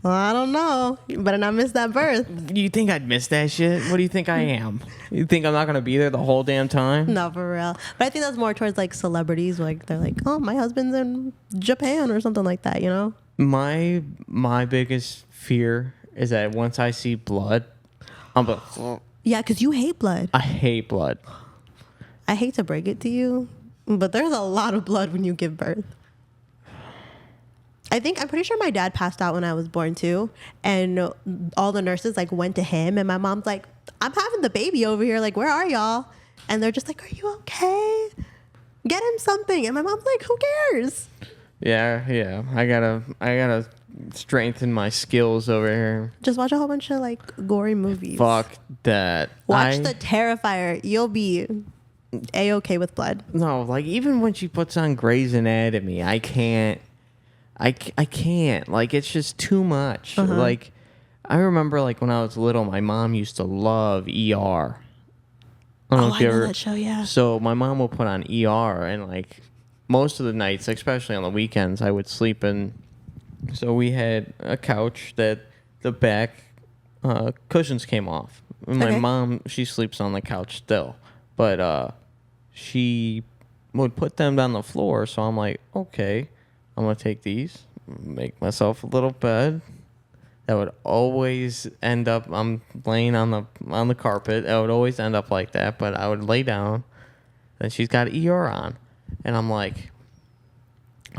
Well, I don't know. You better not miss that birth. You think I'd miss that shit? What do you think I am? You think I'm not gonna be there the whole damn time? No, for real. But I think that's more towards like celebrities. Like they're like, oh, my husband's in Japan or something like that. You know? My biggest fear is that once I see blood, I'm like, Yeah, because you hate blood. I hate blood. I hate to break it to you, but there's a lot of blood when you give birth. I'm pretty sure my dad passed out when I was born too, and all the nurses like went to him, and my mom's like, I'm having the baby over here, like, where are y'all? And they're just like, are you okay? Get him something. And my mom's like, who cares? Yeah. I gotta strengthen my skills over here. Just watch a whole bunch of like gory movies. Fuck that. Watch The Terrifier. You'll be A-okay with blood. No, like even when she puts on Grey's Anatomy, I can't. I can't. Like it's just too much. Like I remember like when I was little, my mom used to love ER. I know that show, yeah. So my mom will put on ER, and like most of the nights, especially on the weekends, I would sleep in. So we had a couch that the back cushions came off. And my Okay. mom, she sleeps on the couch still, but she would put them down the floor. So I'm like, okay, I'm gonna take these, make myself a little bed. That would always end up. I'm laying on the carpet. That would always end up like that. But I would lay down, and she's got ER on, and I'm like,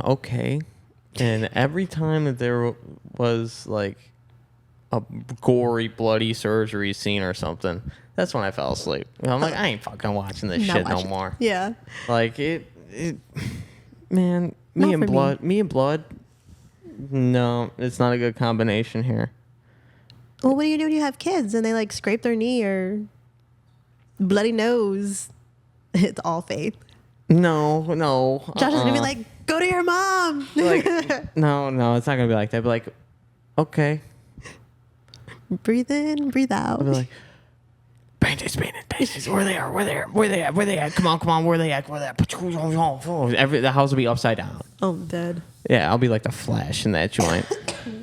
okay. And every time that there was like a gory, bloody surgery scene or something, that's when I fell asleep. I'm like, I ain't fucking watching this shit no more. Yeah. Like it, man. Not Me and for blood. Me and blood. No, it's not a good combination here. Well, what do you do when you have kids and they like scrape their knee or bloody nose? It's all Faith. No. Josh is gonna be like, go to your mom. like, no, it's not gonna be like that. But like, okay. Breathe in, breathe out. I'll be like, bandits. Where they at? Come on, where they at? The house will be upside down. Oh, I'm dead. Yeah, I'll be like the Flash in that joint.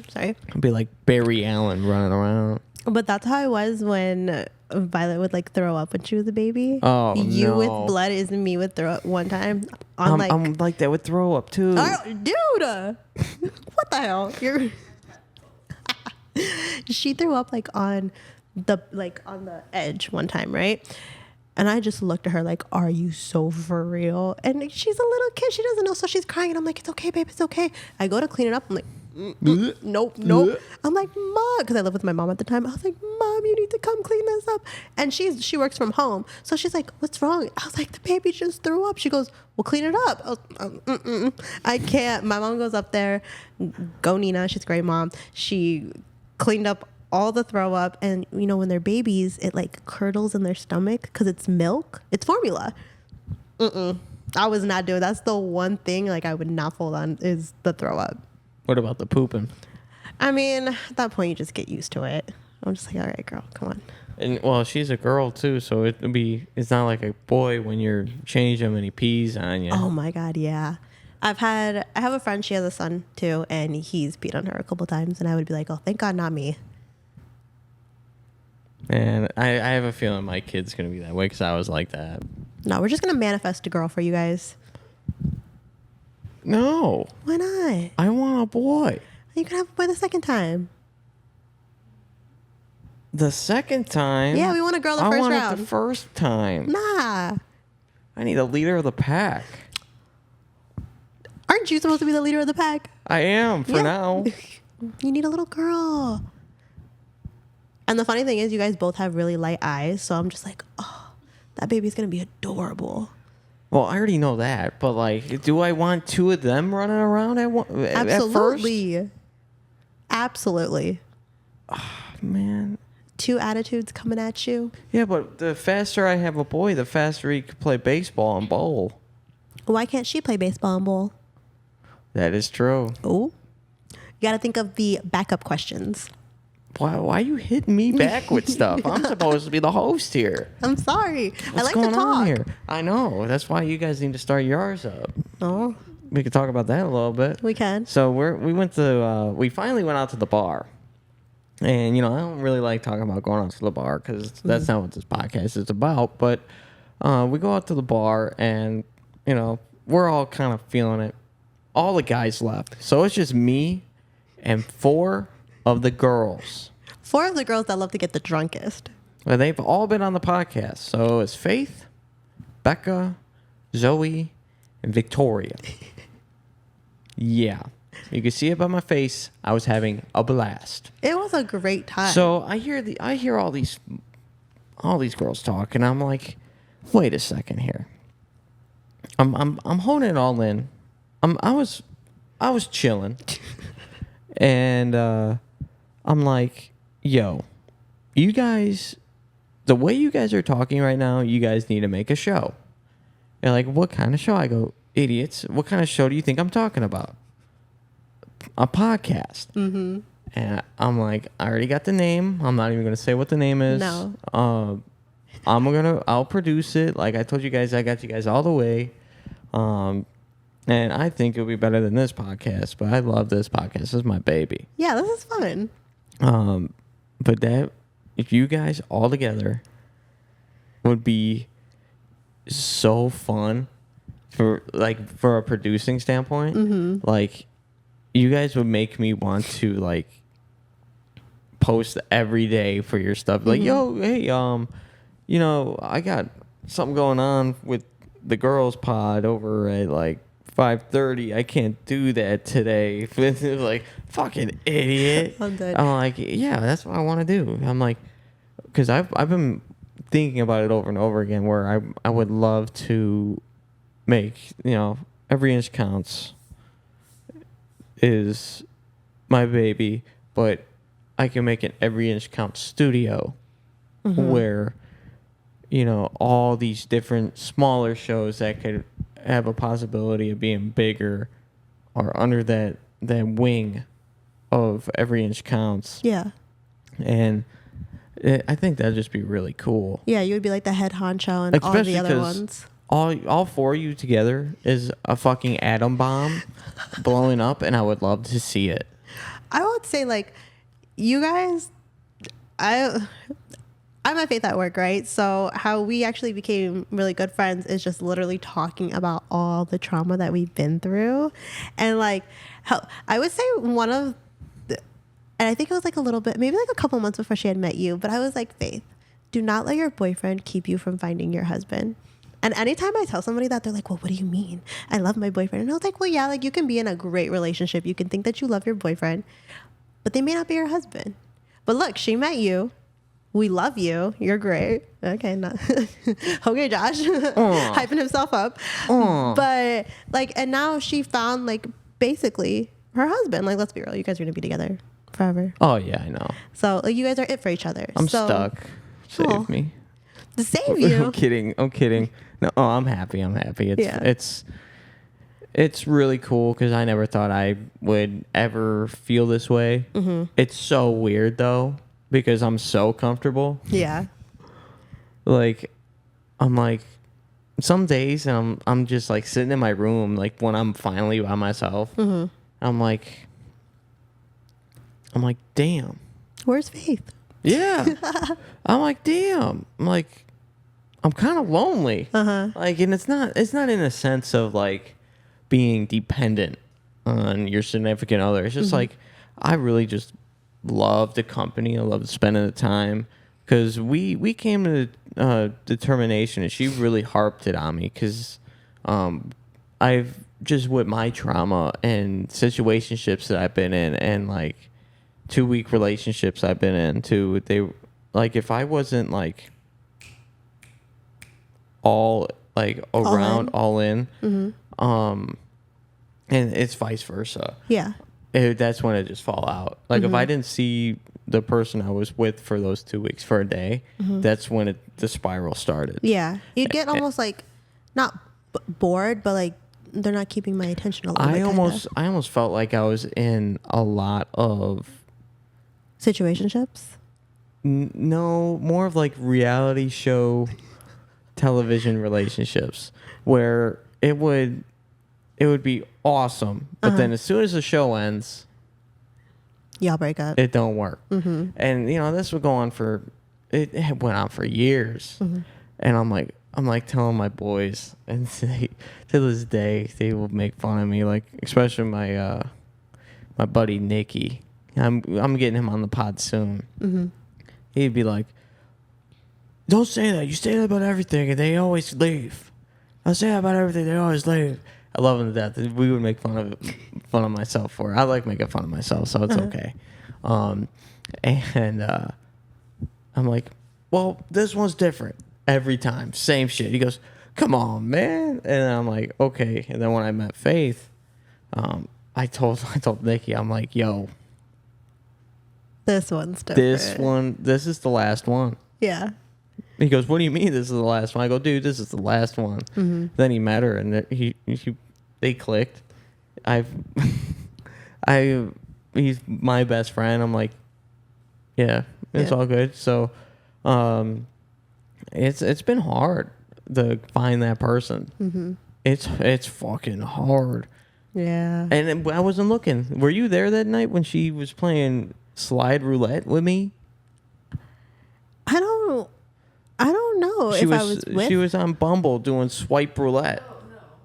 Sorry. I'll be like Barry Allen running around. But that's how I was when Violet would like throw up when she was a baby. Oh, you no. with blood is me with throw up one time. I'm like that with throw up too. Oh, dude, what the hell? She threw up like on the edge one time, right? And I just looked at her like, are you so for real? And she's a little kid. She doesn't know. So she's crying. And I'm like, it's okay, babe. It's okay. I go to clean it up. I'm like, nope. I'm like, Mom, because I lived with my mom at the time. I was like, Mom, you need to come clean this up. And she works from home. So she's like, what's wrong? I was like, the baby just threw up. She goes, well, clean it up. I was, I can't. My mom goes up there. Go Nina. She's a great mom. She cleaned up all the throw up, and you know when they're babies it like curdles in their stomach because it's milk, it's formula. I was not doing. That's the one thing like I would not fold on is the throw up. What about the pooping? I mean, at that point you just get used to it. I'm just like, all right, girl, come on. And well, she's a girl too, so it's not like a boy when you're changing him and he pees on you. Oh my god, yeah. I have a friend, she has a son too, and he's peed on her a couple times, and I would be like, oh, thank God, not me. And I have a feeling my kid's gonna be that way because I was like that. No, we're just gonna manifest a girl for you guys. No, Why not? I want a boy. You can have a boy the second time. The second time? Yeah, we want a girl the I first want round. it the first time. Nah. I need a leader of the pack. Aren't you supposed to be the leader of the pack? I am for Yeah. now. You need a little girl. And the funny thing is, you guys both have really light eyes, so I'm just like, oh, that baby's gonna be adorable. Well, I already know that, but like, do I want two of them running around at first? Absolutely. Absolutely. Man. Two attitudes coming at you. Yeah, but the faster I have a boy, the faster he can play baseball and bowl. Why can't she play baseball and bowl? That is true. Oh. You got to think of the backup questions. Why you hitting me back with stuff? I'm supposed to be the host here. I'm sorry. What's I like going to talk. on here? I know. That's why you guys need to start yours up. Oh, We could talk about that a little bit. we can. So we finally went out to the bar. And, I don't really like talking about going out to the bar because that's not what this podcast is about. But we go out to the bar and, we're all kind of feeling it. All the guys left. So it's just me and 4 of the girls. 4 of the girls that love to get the drunkest. Well, they've all been on the podcast. So it's Faith, Becca, Zoe, and Victoria. Yeah. You can see it by my face. I was having a blast. It was a great time. So I hear all these girls talk, and I'm like, wait a second here. I'm holding it all in. I was chilling, and I'm like, yo, you guys, the way you guys are talking right now, you guys need to make a show. They're like, what kind of show? I go, idiots. What kind of show do you think I'm talking about? A podcast. Mm-hmm. And I'm like, I already got the name. I'm not even going to say what the name is. No. I'll produce it. Like I told you guys, I got you guys all the way. And I think it'll be better than this podcast, but I love this podcast. This is my baby. yeah, this is fun. But if you guys all together would be so fun for a producing standpoint. Mm-hmm. Like, you guys would make me want to post every day for your stuff. Like, yo, hey, I got something going on with the girls pod over at 5:30. I can't do that today. Like, fucking idiot. I'm dead. I'm like, yeah, that's what I want to do. I'm like, because I've been thinking about it over and over again where I would love to make, every inch counts is my baby, but I can make an Every Inch Counts studio where, all these different smaller shows that could have a possibility of being bigger are under that wing of Every Inch Counts. Yeah. And I think that'd just be really cool. Yeah, you would be like the head honcho and all Especially the other 'cause ones. all 4 of you together is a fucking atom bomb blowing up, and I would love to see it. I would say you guys, I'm at Faith at Work, right? So how we actually became really good friends is just literally talking about all the trauma that we've been through. And how I would say one of the, and I think it was a little bit, maybe a couple months before she had met you, but I was like, Faith, do not let your boyfriend keep you from finding your husband. And anytime I tell somebody that, they're like, well, what do you mean? I love my boyfriend. And I was like, well, yeah, you can be in a great relationship. You can think that you love your boyfriend, but they may not be your husband. But look, she met you. We love you. You're great. Okay, no. Okay, Josh. Hyping himself up. But and now she found basically her husband. Let's be real. You guys are going to be together forever. Oh, yeah, I know. So you guys are it for each other. I'm stuck. Save me. To save you. I'm kidding. No, I'm happy. It's really cool because I never thought I would ever feel this way. Mm-hmm. It's so weird though because I'm so comfortable. Yeah. I'm some days and I'm just sitting in my room when I'm finally by myself. Mm-hmm. I'm like, damn. Where's Faith? Yeah. I'm like, damn. I'm like, I'm kind of lonely. Like, and it's not in a sense of like being dependent on your significant other. It's just like I really just love the company. I love spending the time because we came to determination, and she really harped it on me because I've just with my trauma and situationships that I've been in, and like 2-week relationships I've been in too. They like if I wasn't like all like around all in, and it's vice versa. Yeah. That's when it just fall out. Like if I didn't see the person I was with for those 2 weeks for a day, that's when the spiral started. Yeah. You'd get almost like not bored, but like they're not keeping my attention a little bit. I almost felt like I was in a lot of situationships. No, more of like reality show television relationships where it would be awesome, but then as soon as the show ends, y'all break up. it don't work. And this would go on for it went on for years. And I'm like telling my boys, and to this day they will make fun of me, like especially my buddy Nicky. I'm getting him on the pod soon. He'd be like, "Don't say that. You say that about everything, and they always leave. I say that about everything. They always leave." I love him to death. We would make fun of myself for it. I like making fun of myself, so it's okay. And I'm like, "Well, this one's different every time. Same shit." He goes, "Come on, man." And I'm like, "Okay." And then when I met Faith, I told Nikki, I'm like, "Yo, this one's different. This is the last one." Yeah. He goes, "What do you mean this is the last one?" I go, "Dude, this is the last one." Then he met her, and they clicked. He's my best friend. I'm like, yeah, it's all good. So, it's been hard to find that person. It's fucking hard. Yeah. And I wasn't looking. Were you there that night when she was playing slide roulette with me? I don't know if I was with. She was on Bumble doing swipe roulette.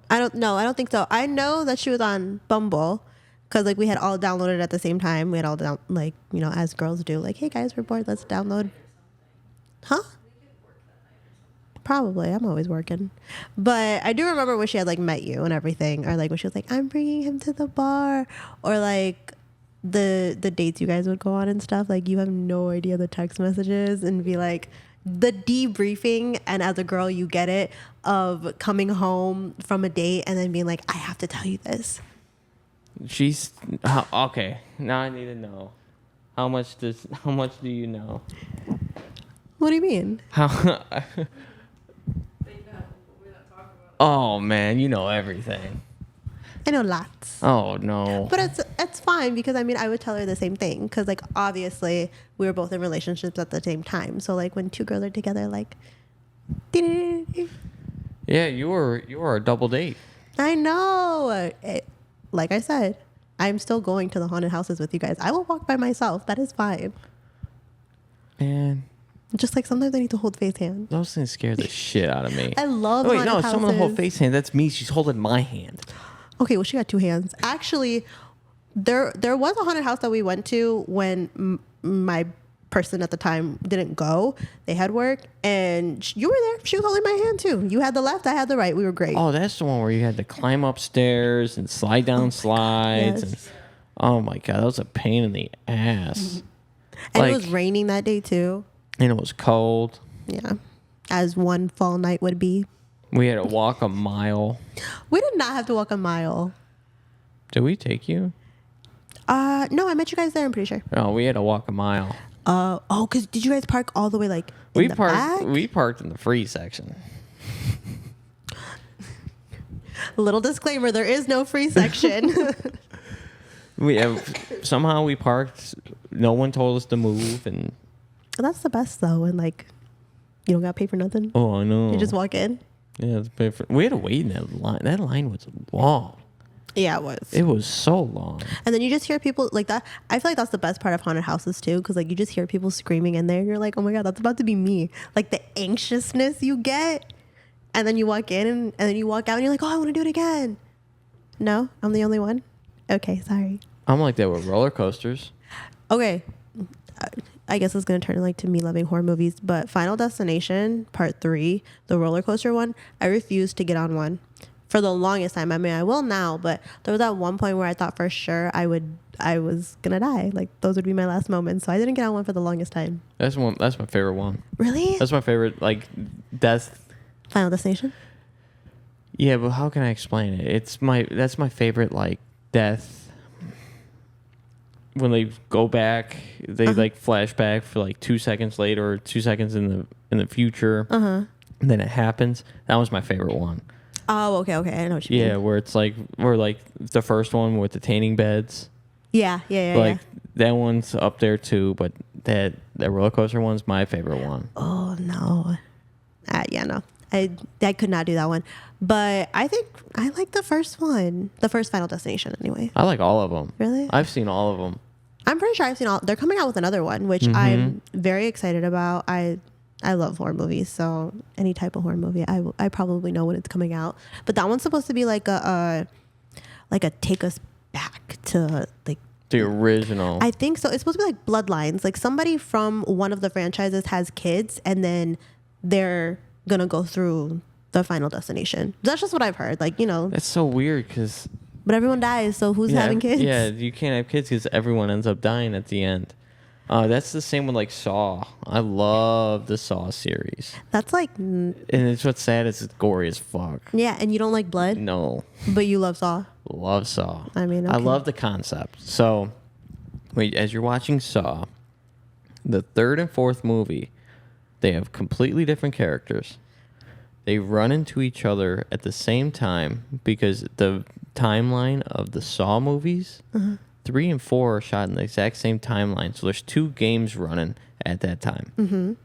I don't know. I don't think so. I know that she was on Bumble because like we had all downloaded at the same time. We had all as girls do. Like, hey guys, we're bored. Let's download. Huh? Probably. I'm always working. But I do remember when she had like met you and everything, or like when she was like, "I'm bringing him to the bar," or like the dates you guys would go on and stuff. Like you have no idea the text messages and be like. The debriefing, and as a girl you get it, of coming home from a date and then being like, I have to tell you this. She's okay. Now I need to know how much do you know? What do you mean? How? They know, but we're not talking about. Oh man, you know everything. I know lots. Oh no. But it's fine because I mean I would tell her the same thing because like obviously we were both in relationships at the same time. So like when two girls are together, like. Yeah, you were a double date. I know. Like I said, I'm still going to the haunted houses with you guys. I will walk by myself. That is fine. Man. Just like sometimes I need to hold face hand. Those things scare the shit out of me. I love wait, haunted no, houses. someone hold face hand. That's me. She's holding my hand. Okay, well, she got two hands. Actually, there was a haunted house that we went to when my person at the time didn't go. They had work, and you were there. She was holding my hand, too. You had the left, I had the right. We were great. Oh, that's the one where you had to climb upstairs and slide down slides. Yes. And, oh, my God. That was a pain in the ass. And it was raining that day, too. And it was cold. Yeah. As one fall night would be. We had to walk a mile. We did not have to walk a mile. Did we take you? No, I met you guys there, I'm pretty sure. No, we had to walk a mile. Because did you guys park all the way like in the back? We parked in the free section. Little disclaimer, there is no free section. Somehow we parked. No one told us to move, and that's the best though. And like, you don't got to pay for nothing. Oh, I know. You just walk in. Yeah, we had to wait in that line. That line was long. Yeah, it was. It was so long. And then you just hear people like that. I feel like that's the best part of haunted houses too, because like you just hear people screaming in there, and you're like, oh my god, that's about to be me. Like the anxiousness you get, and then you walk in, and then you walk out, and you're like, oh, I want to do it again. No, I'm the only one. Okay, sorry. I'm like that with roller coasters. Okay, I guess it's gonna turn like to me loving horror movies, but Final Destination Part 3, the roller coaster one, I refused to get on one for the longest time. I mean, I will now, but there was that one point where I thought for sure I was gonna die. Like those would be my last moments, so I didn't get on one for the longest time. That's my favorite one. Really? That's my favorite. Like death. Final Destination. Yeah, but how can I explain it? That's my favorite like death. When they go back, they like flash back for like 2 seconds later, or 2 seconds in the future. And then it happens. That was my favorite one. Oh, okay. I know what you mean. Yeah, where it's like the first one with the tanning beds. Yeah. Like that one's up there too, but that roller coaster one's my favorite one. Oh no. Yeah, no. I could not do that one. But I think I like the first one. The first Final Destination anyway. I like all of them. Really? I've seen all of them. I'm pretty sure I've seen all. They're coming out with another one, which I'm very excited about. I love horror movies, so any type of horror movie, I probably know when it's coming out. But that one's supposed to be like a take us back to like the original. I think so. It's supposed to be like Bloodlines. Like somebody from one of the franchises has kids, and then they're gonna go through the Final Destination. That's just what I've heard. Like, you know, That's so weird because but everyone dies, so who's having kids? Yeah, you can't have kids because everyone ends up dying at the end. That's the same with like Saw. I love the Saw series, That's like, and it's what's sad is it's gory as fuck. yeah, and you don't like blood, No, but you love Saw. love Saw. I mean, I okay. love the concept. So, wait, as you're watching Saw, the third and fourth movie, they have completely different characters. They run into each other at the same time because the timeline of the Saw movies, 3 and 4 are shot in the exact same timeline. So there's 2 games running at that time.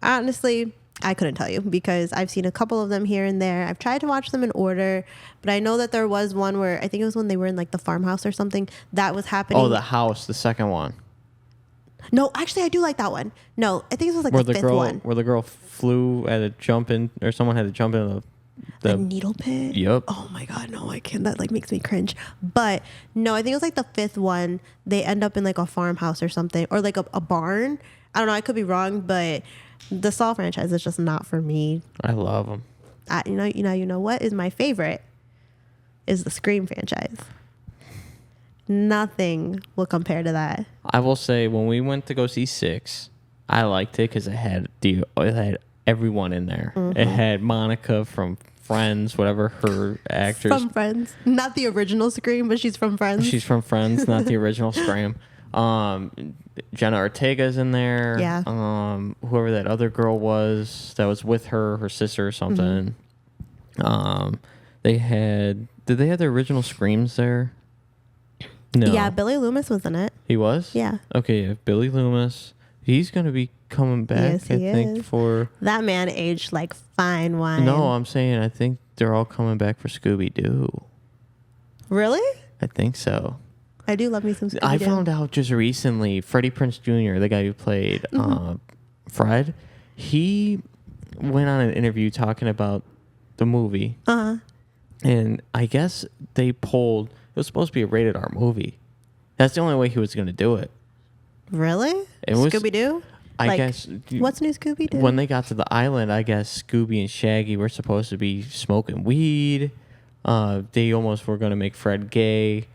Honestly, I couldn't tell you because I've seen a couple of them here and there. I've tried to watch them in order, but I know that there was one where I think it was when they were in like the farmhouse or something that was happening. Oh, the house, the second one. No, actually, I do like that one. No, I think it was like Where the the fifth girl, one. where the girl flew at a jump in, or someone had to jump in The needle pit. Yep. Oh my god, no, I can't. That like makes me cringe. But no, I think it was like the fifth one. They end up in like a farmhouse or something, or like a barn. I don't know. I could be wrong, but the Saw franchise is just not for me. I love them. You know what is my favorite is the Scream franchise. Nothing will compare to that. I will say when we went to go see 6, I liked it because it had everyone in there. It had Monica from Friends, whatever her actress. From Friends, not the original Scream, but she's from Friends. She's from Friends, not the original Scream. Jenna Ortega's in there. Yeah. Whoever that other girl was that was with her sister or something. Did they have the original Screams there? No. Yeah, Billy Loomis was in it. He was? Yeah. Okay, Billy Loomis. He's going to be coming back, Yes, he I think, is. for... That man aged like fine wine. No, I'm saying I think they're all coming back for Scooby-Doo. Really? I think so. I do love me some Scooby-Doo. I found out just recently, Freddie Prinze Jr., the guy who played Fred, he went on an interview talking about the movie. And I guess they pulled... It was supposed to be a rated R movie. That's the only way he was going to do it. Really? It was- Scooby-Doo? I guess... What's new Scooby-Doo? When they got to the island, I guess Scooby and Shaggy were supposed to be smoking weed. They almost were going to make Fred gay.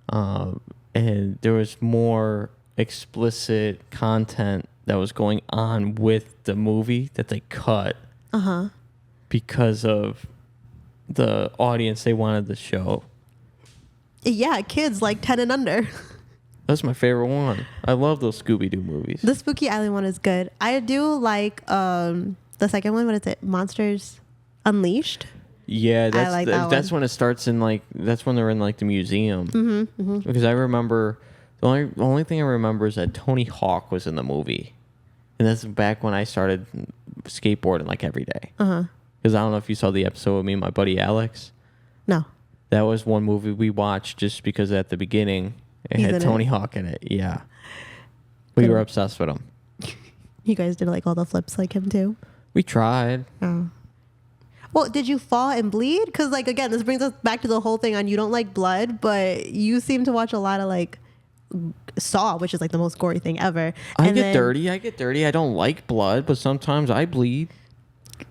And there was more explicit content that was going on with the movie that they cut. Because of the audience they wanted to show. Yeah, kids like 10 and under. That's my favorite one. I love those Scooby-Doo movies. The Spooky Island one is good. I do like the second one. What is it? Monsters Unleashed? Yeah, that that's one. when it starts in like that's when they're in like the museum. Because I remember the only thing I remember is that Tony Hawk was in the movie, and that's back when I started skateboarding like every day. Because I don't know if you saw the episode with me and my buddy Alex. No. That was one movie we watched just because at the beginning it He's had in Tony it. Hawk in it. Yeah. We Good. were obsessed with him. You guys did like all the flips like him too? We tried. Oh. Well, did you fall and bleed? Because, like, again, this brings us back to the whole thing on you don't like blood, but you seem to watch a lot of, like, Saw, which is, like, the most gory thing ever. I And get then- dirty. I don't like blood, but sometimes I bleed.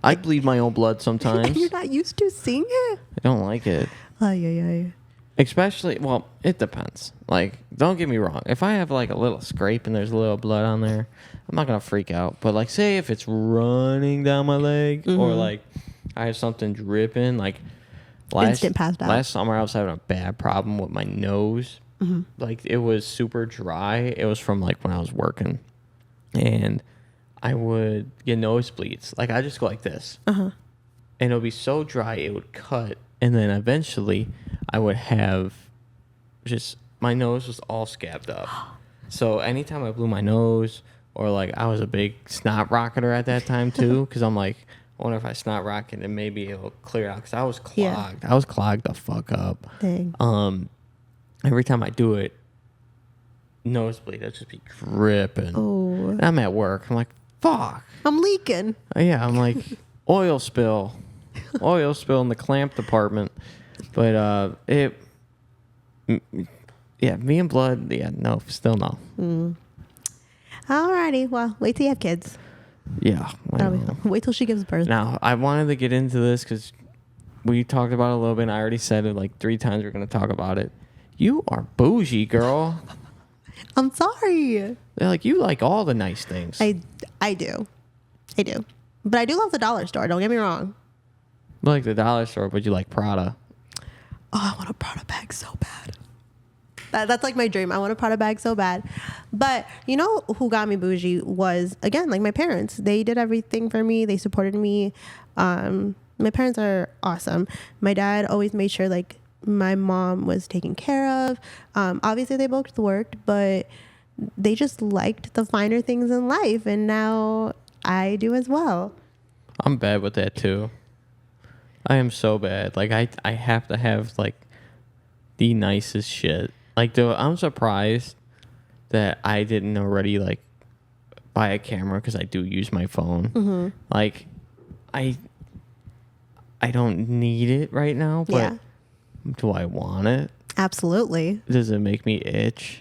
I bleed my own blood sometimes. And you're not used to seeing it? I don't like it. Ay. Especially, well, it depends. Like, don't get me wrong. If I have, like, a little scrape and there's a little blood on there, I'm not going to freak out. But, like, say if it's running down my leg or, like, I have something dripping, like, Instant passed out. last summer I was having a bad problem with my nose. Like, it was super dry. It was from, like, when I was working. And I would get nosebleeds. Like, I just go like this. And it would be so dry, it would cut. And then eventually, I would have just, my nose was all scabbed up. So anytime I blew my nose, or like I was a big snot rocketer at that time too, because I'm like, I wonder if I snot rocket and maybe it'll clear out. Because I was clogged. Yeah. I was clogged the fuck up. Dang. Every time I do it, nosebleed, it'll just be dripping. Oh. And I'm at work. I'm like, fuck. I'm leaking. Yeah, I'm like, oil spill in the clamp department. But yeah, me and blood, yeah, no, still no. Alrighty. Well, wait till you have kids. Yeah. I know. Wait till she gives birth. Now, I wanted to get into this because we talked about it a little bit, and I already said it like 3 times we're going to talk about it. You are bougie, girl. I'm sorry. They're like, you like all the nice things. I do. But I do love the dollar store. Don't get me wrong. You like the dollar store, but you like Prada. Oh, I want a Prada bag so bad. That's like my dream. I want a Prada bag so bad. But you know who got me bougie was, again, like my parents. They did everything for me. They supported me. My parents are awesome. My dad always made sure like my mom was taken care of. Obviously they both worked, but they just liked the finer things in life. And now I do as well. I'm bad with that too. I am so bad. Like I have to have like the nicest shit. Like I'm surprised that I didn't already like buy a camera because I do use my phone. Like I don't need it right now, but Yeah. do I want it? Absolutely. Does it make me itch?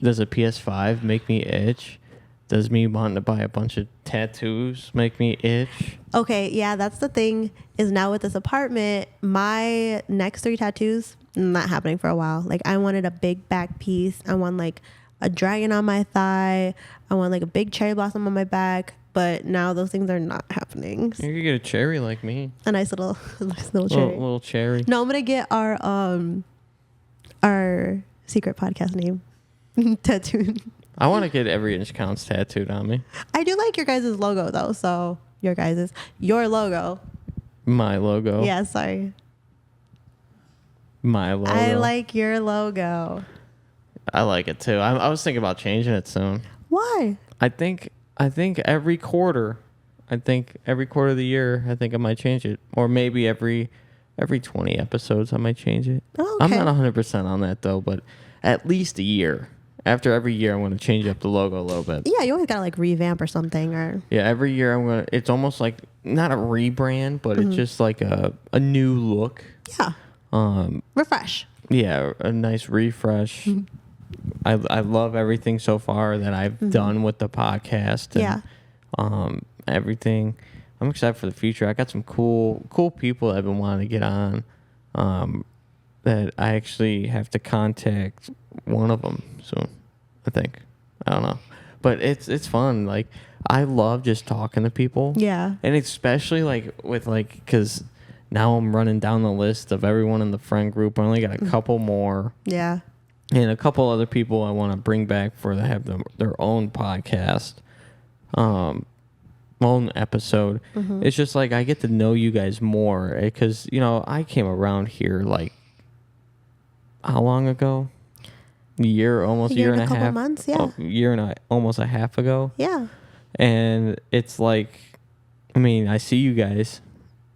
Does a PS5 make me itch? Does me wanting to buy a bunch of tattoos make me itch? Okay, yeah, that's the thing is now with this apartment, my next 3 tattoos, not happening for a while. Like I wanted a big back piece. I want like a dragon on my thigh. I want like a big cherry blossom on my back. But now those things are not happening. You could get a cherry like me. A nice little cherry. Little cherry. No, I'm gonna get our secret podcast name tattooed. I want to get every inch counts tattooed on me. I do like your guys' logo though. So your logo. My logo. Yeah, sorry. My logo. I like your logo. I like it too. I was thinking about changing it soon. Why? I think every quarter. Every quarter of the year, I think I might change it, or maybe every 20 episodes, I might change it. Oh, I'm okay. not 100% on that though, but at least a year. After every year, I'm going to change up the logo a little bit. Yeah, you always gotta like revamp or something or Yeah, every year I'm going to. It's almost like not a rebrand, but it's just like a new look. yeah. Refresh. Yeah, a nice refresh. I love everything so far that I've done with the podcast. And, Yeah. everything. I'm excited for the future. I got some cool people that I've been wanting to get on. That I actually have to contact one of them soon. I think. I don't know, but it's fun. Like I love just talking to people. Yeah. And especially like with like because now I'm running down the list of everyone in the friend group. I only got a couple more. Yeah. And a couple other people I want to bring back for to have their own podcast, own episode. It's just like I get to know you guys more because I came around here like how long ago? Almost a year and a couple half. months, yeah. Year and almost a half ago. Yeah. And it's like, I mean, I see you guys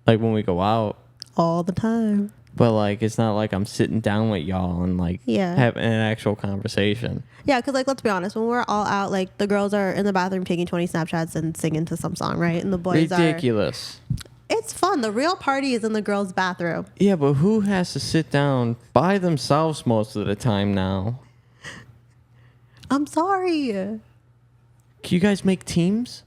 like when we go out. All the time. But like, it's not like I'm sitting down with y'all and like Yeah. having an actual conversation. Yeah, because like let's be honest, when we're all out, like the girls are in the bathroom taking 20 Snapchats and singing to some song, right? And the boys Ridiculous. It's fun. The real party is in the girls' bathroom. Yeah, but who has to sit down by themselves most of the time now? I'm sorry. Can you guys make teams?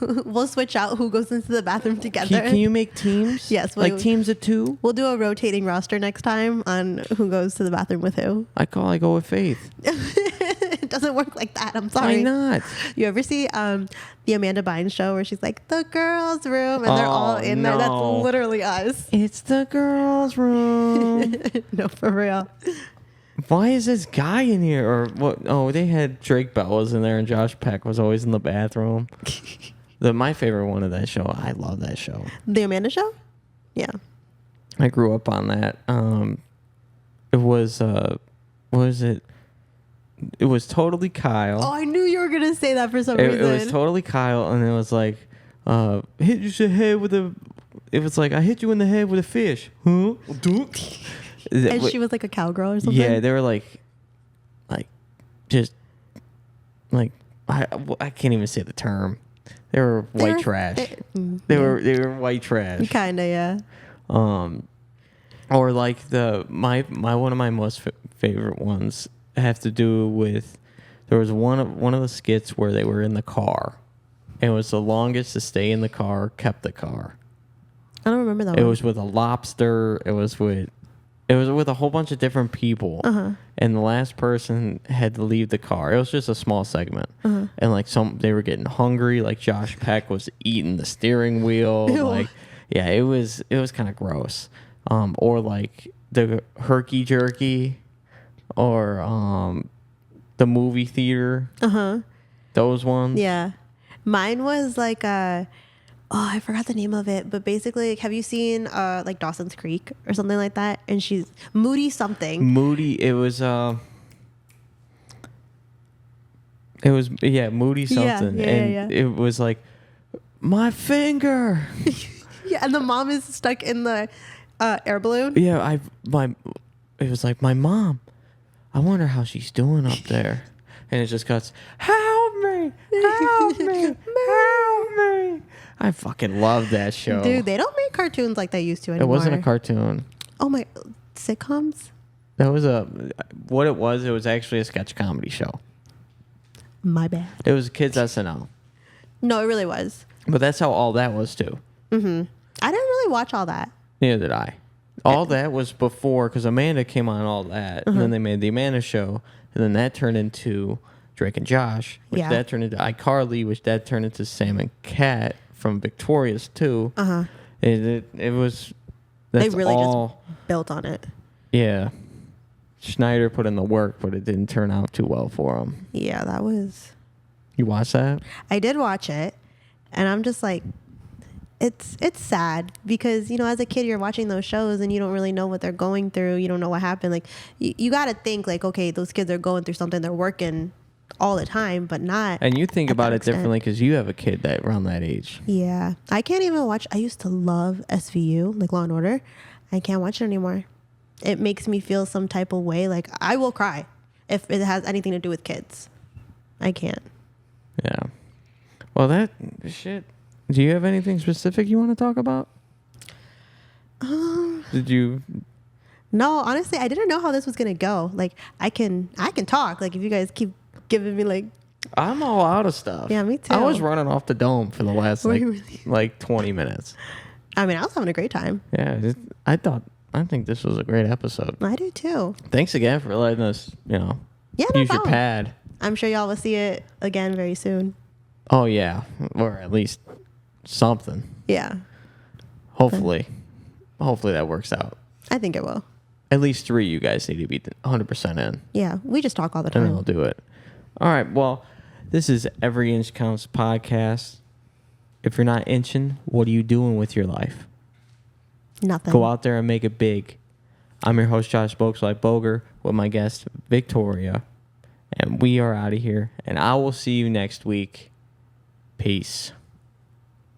We'll switch out who goes into the bathroom together. Can you make teams? Yes, like teams of 2? We'll do a rotating roster next time on who goes to the bathroom with who. I go with Faith. It doesn't work like that. I'm sorry. Why not? You ever see the Amanda Bynes show where she's like, the girls' room, and they're all in there? That's literally us. It's the girls' room. No, for real. Why is this guy in here? Or what? Oh, they had Drake Bell was in there, and Josh Peck was always in the bathroom. My favorite one of that show. I love that show. The Amanda show? Yeah. I grew up on that. It was what was it? It was Totally Kyle. Oh, I knew you were gonna say that for some reason. It was Totally Kyle, and it was like, hit you in the head with a. It was like, I hit you in the head with a fish. Huh? And she was like a cowgirl or something. Yeah, they were like, just like I can't even say the term. They were white trash. They were white trash. Kinda, yeah. Or like my one of my most favorite ones have to do with, there was one of the skits where they were in the car. And it was the longest to stay in the car kept the car. I don't remember that It one. was with a lobster. It was with a whole bunch of different people. Uh-huh. And the last person had to leave the car. It was just a small segment. Uh-huh. And like they were getting hungry. Like Josh Peck was eating the steering wheel. Ew. Like, yeah, it was kind of gross. Or like the herky jerky, or the movie theater. Uh-huh. Those ones. Yeah. Mine was like I forgot the name of it, but basically, like, have you seen like Dawson's Creek or something like that? And she's Moody something. Moody. It was Moody something. Yeah. It was like, my finger. Yeah, and the mom is stuck in the air balloon. Yeah, it was like, my mom. I wonder how she's doing up there. And it just cuts, help me, help me, help me. I fucking love that show. Dude, they don't make cartoons like they used to anymore. It wasn't a cartoon. Oh my, sitcoms? That was what it was actually a sketch comedy show. My bad. It was Kids SNL. No, it really was. But that's how all that was too. Mm-hmm. I didn't really watch all that. Neither did I. All that was before, because Amanda came on all that, and then they made the Amanda Show, and then that turned into Drake and Josh, which that turned into iCarly, which that turned into Sam and Cat from Victorious too. Uh-huh. It was. That's They really all, just built on it. Yeah. Schneider put in the work, but it didn't turn out too well for him. Yeah, that was. You watched that? I did watch it, and I'm just like, it's sad because, you know, as a kid, you're watching those shows and you don't really know what they're going through. You don't know what happened. Like, you got to think like, okay, those kids are going through something. They're working all the time, but not. And you think at about that it extent. differently because you have a kid that around that age. Yeah. I can't even watch. I used to love SVU, like Law and Order. I can't watch it anymore. It makes me feel some type of way. Like, I will cry if it has anything to do with kids. I can't. Yeah. Well, that shit. Do you have anything specific you want to talk about? Did you? No, honestly, I didn't know how this was gonna go. Like, I can talk. Like, if you guys keep giving me like, I'm all out of stuff. Yeah, me too. I was running off the dome for the last Were you really? like 20 minutes. I mean, I was having a great time. Yeah, I think this was a great episode. I do too. Thanks again for letting us, Yeah, no use your problem. pad. I'm sure y'all will see it again very soon. Oh yeah, or at least something. Yeah, Hopefully that works out. I think it will. At least 3 you guys need to be 100% in. Yeah, we just talk all the And then time. we'll do it. All right. Well, this is Every Inch Counts podcast. If you're not inching, what are you doing with your life? Nothing. Go out there and make it big. I'm your host, Josh Bogs Life Boger, with my guest, Victoria. And we are out of here. And I will see you next week. Peace.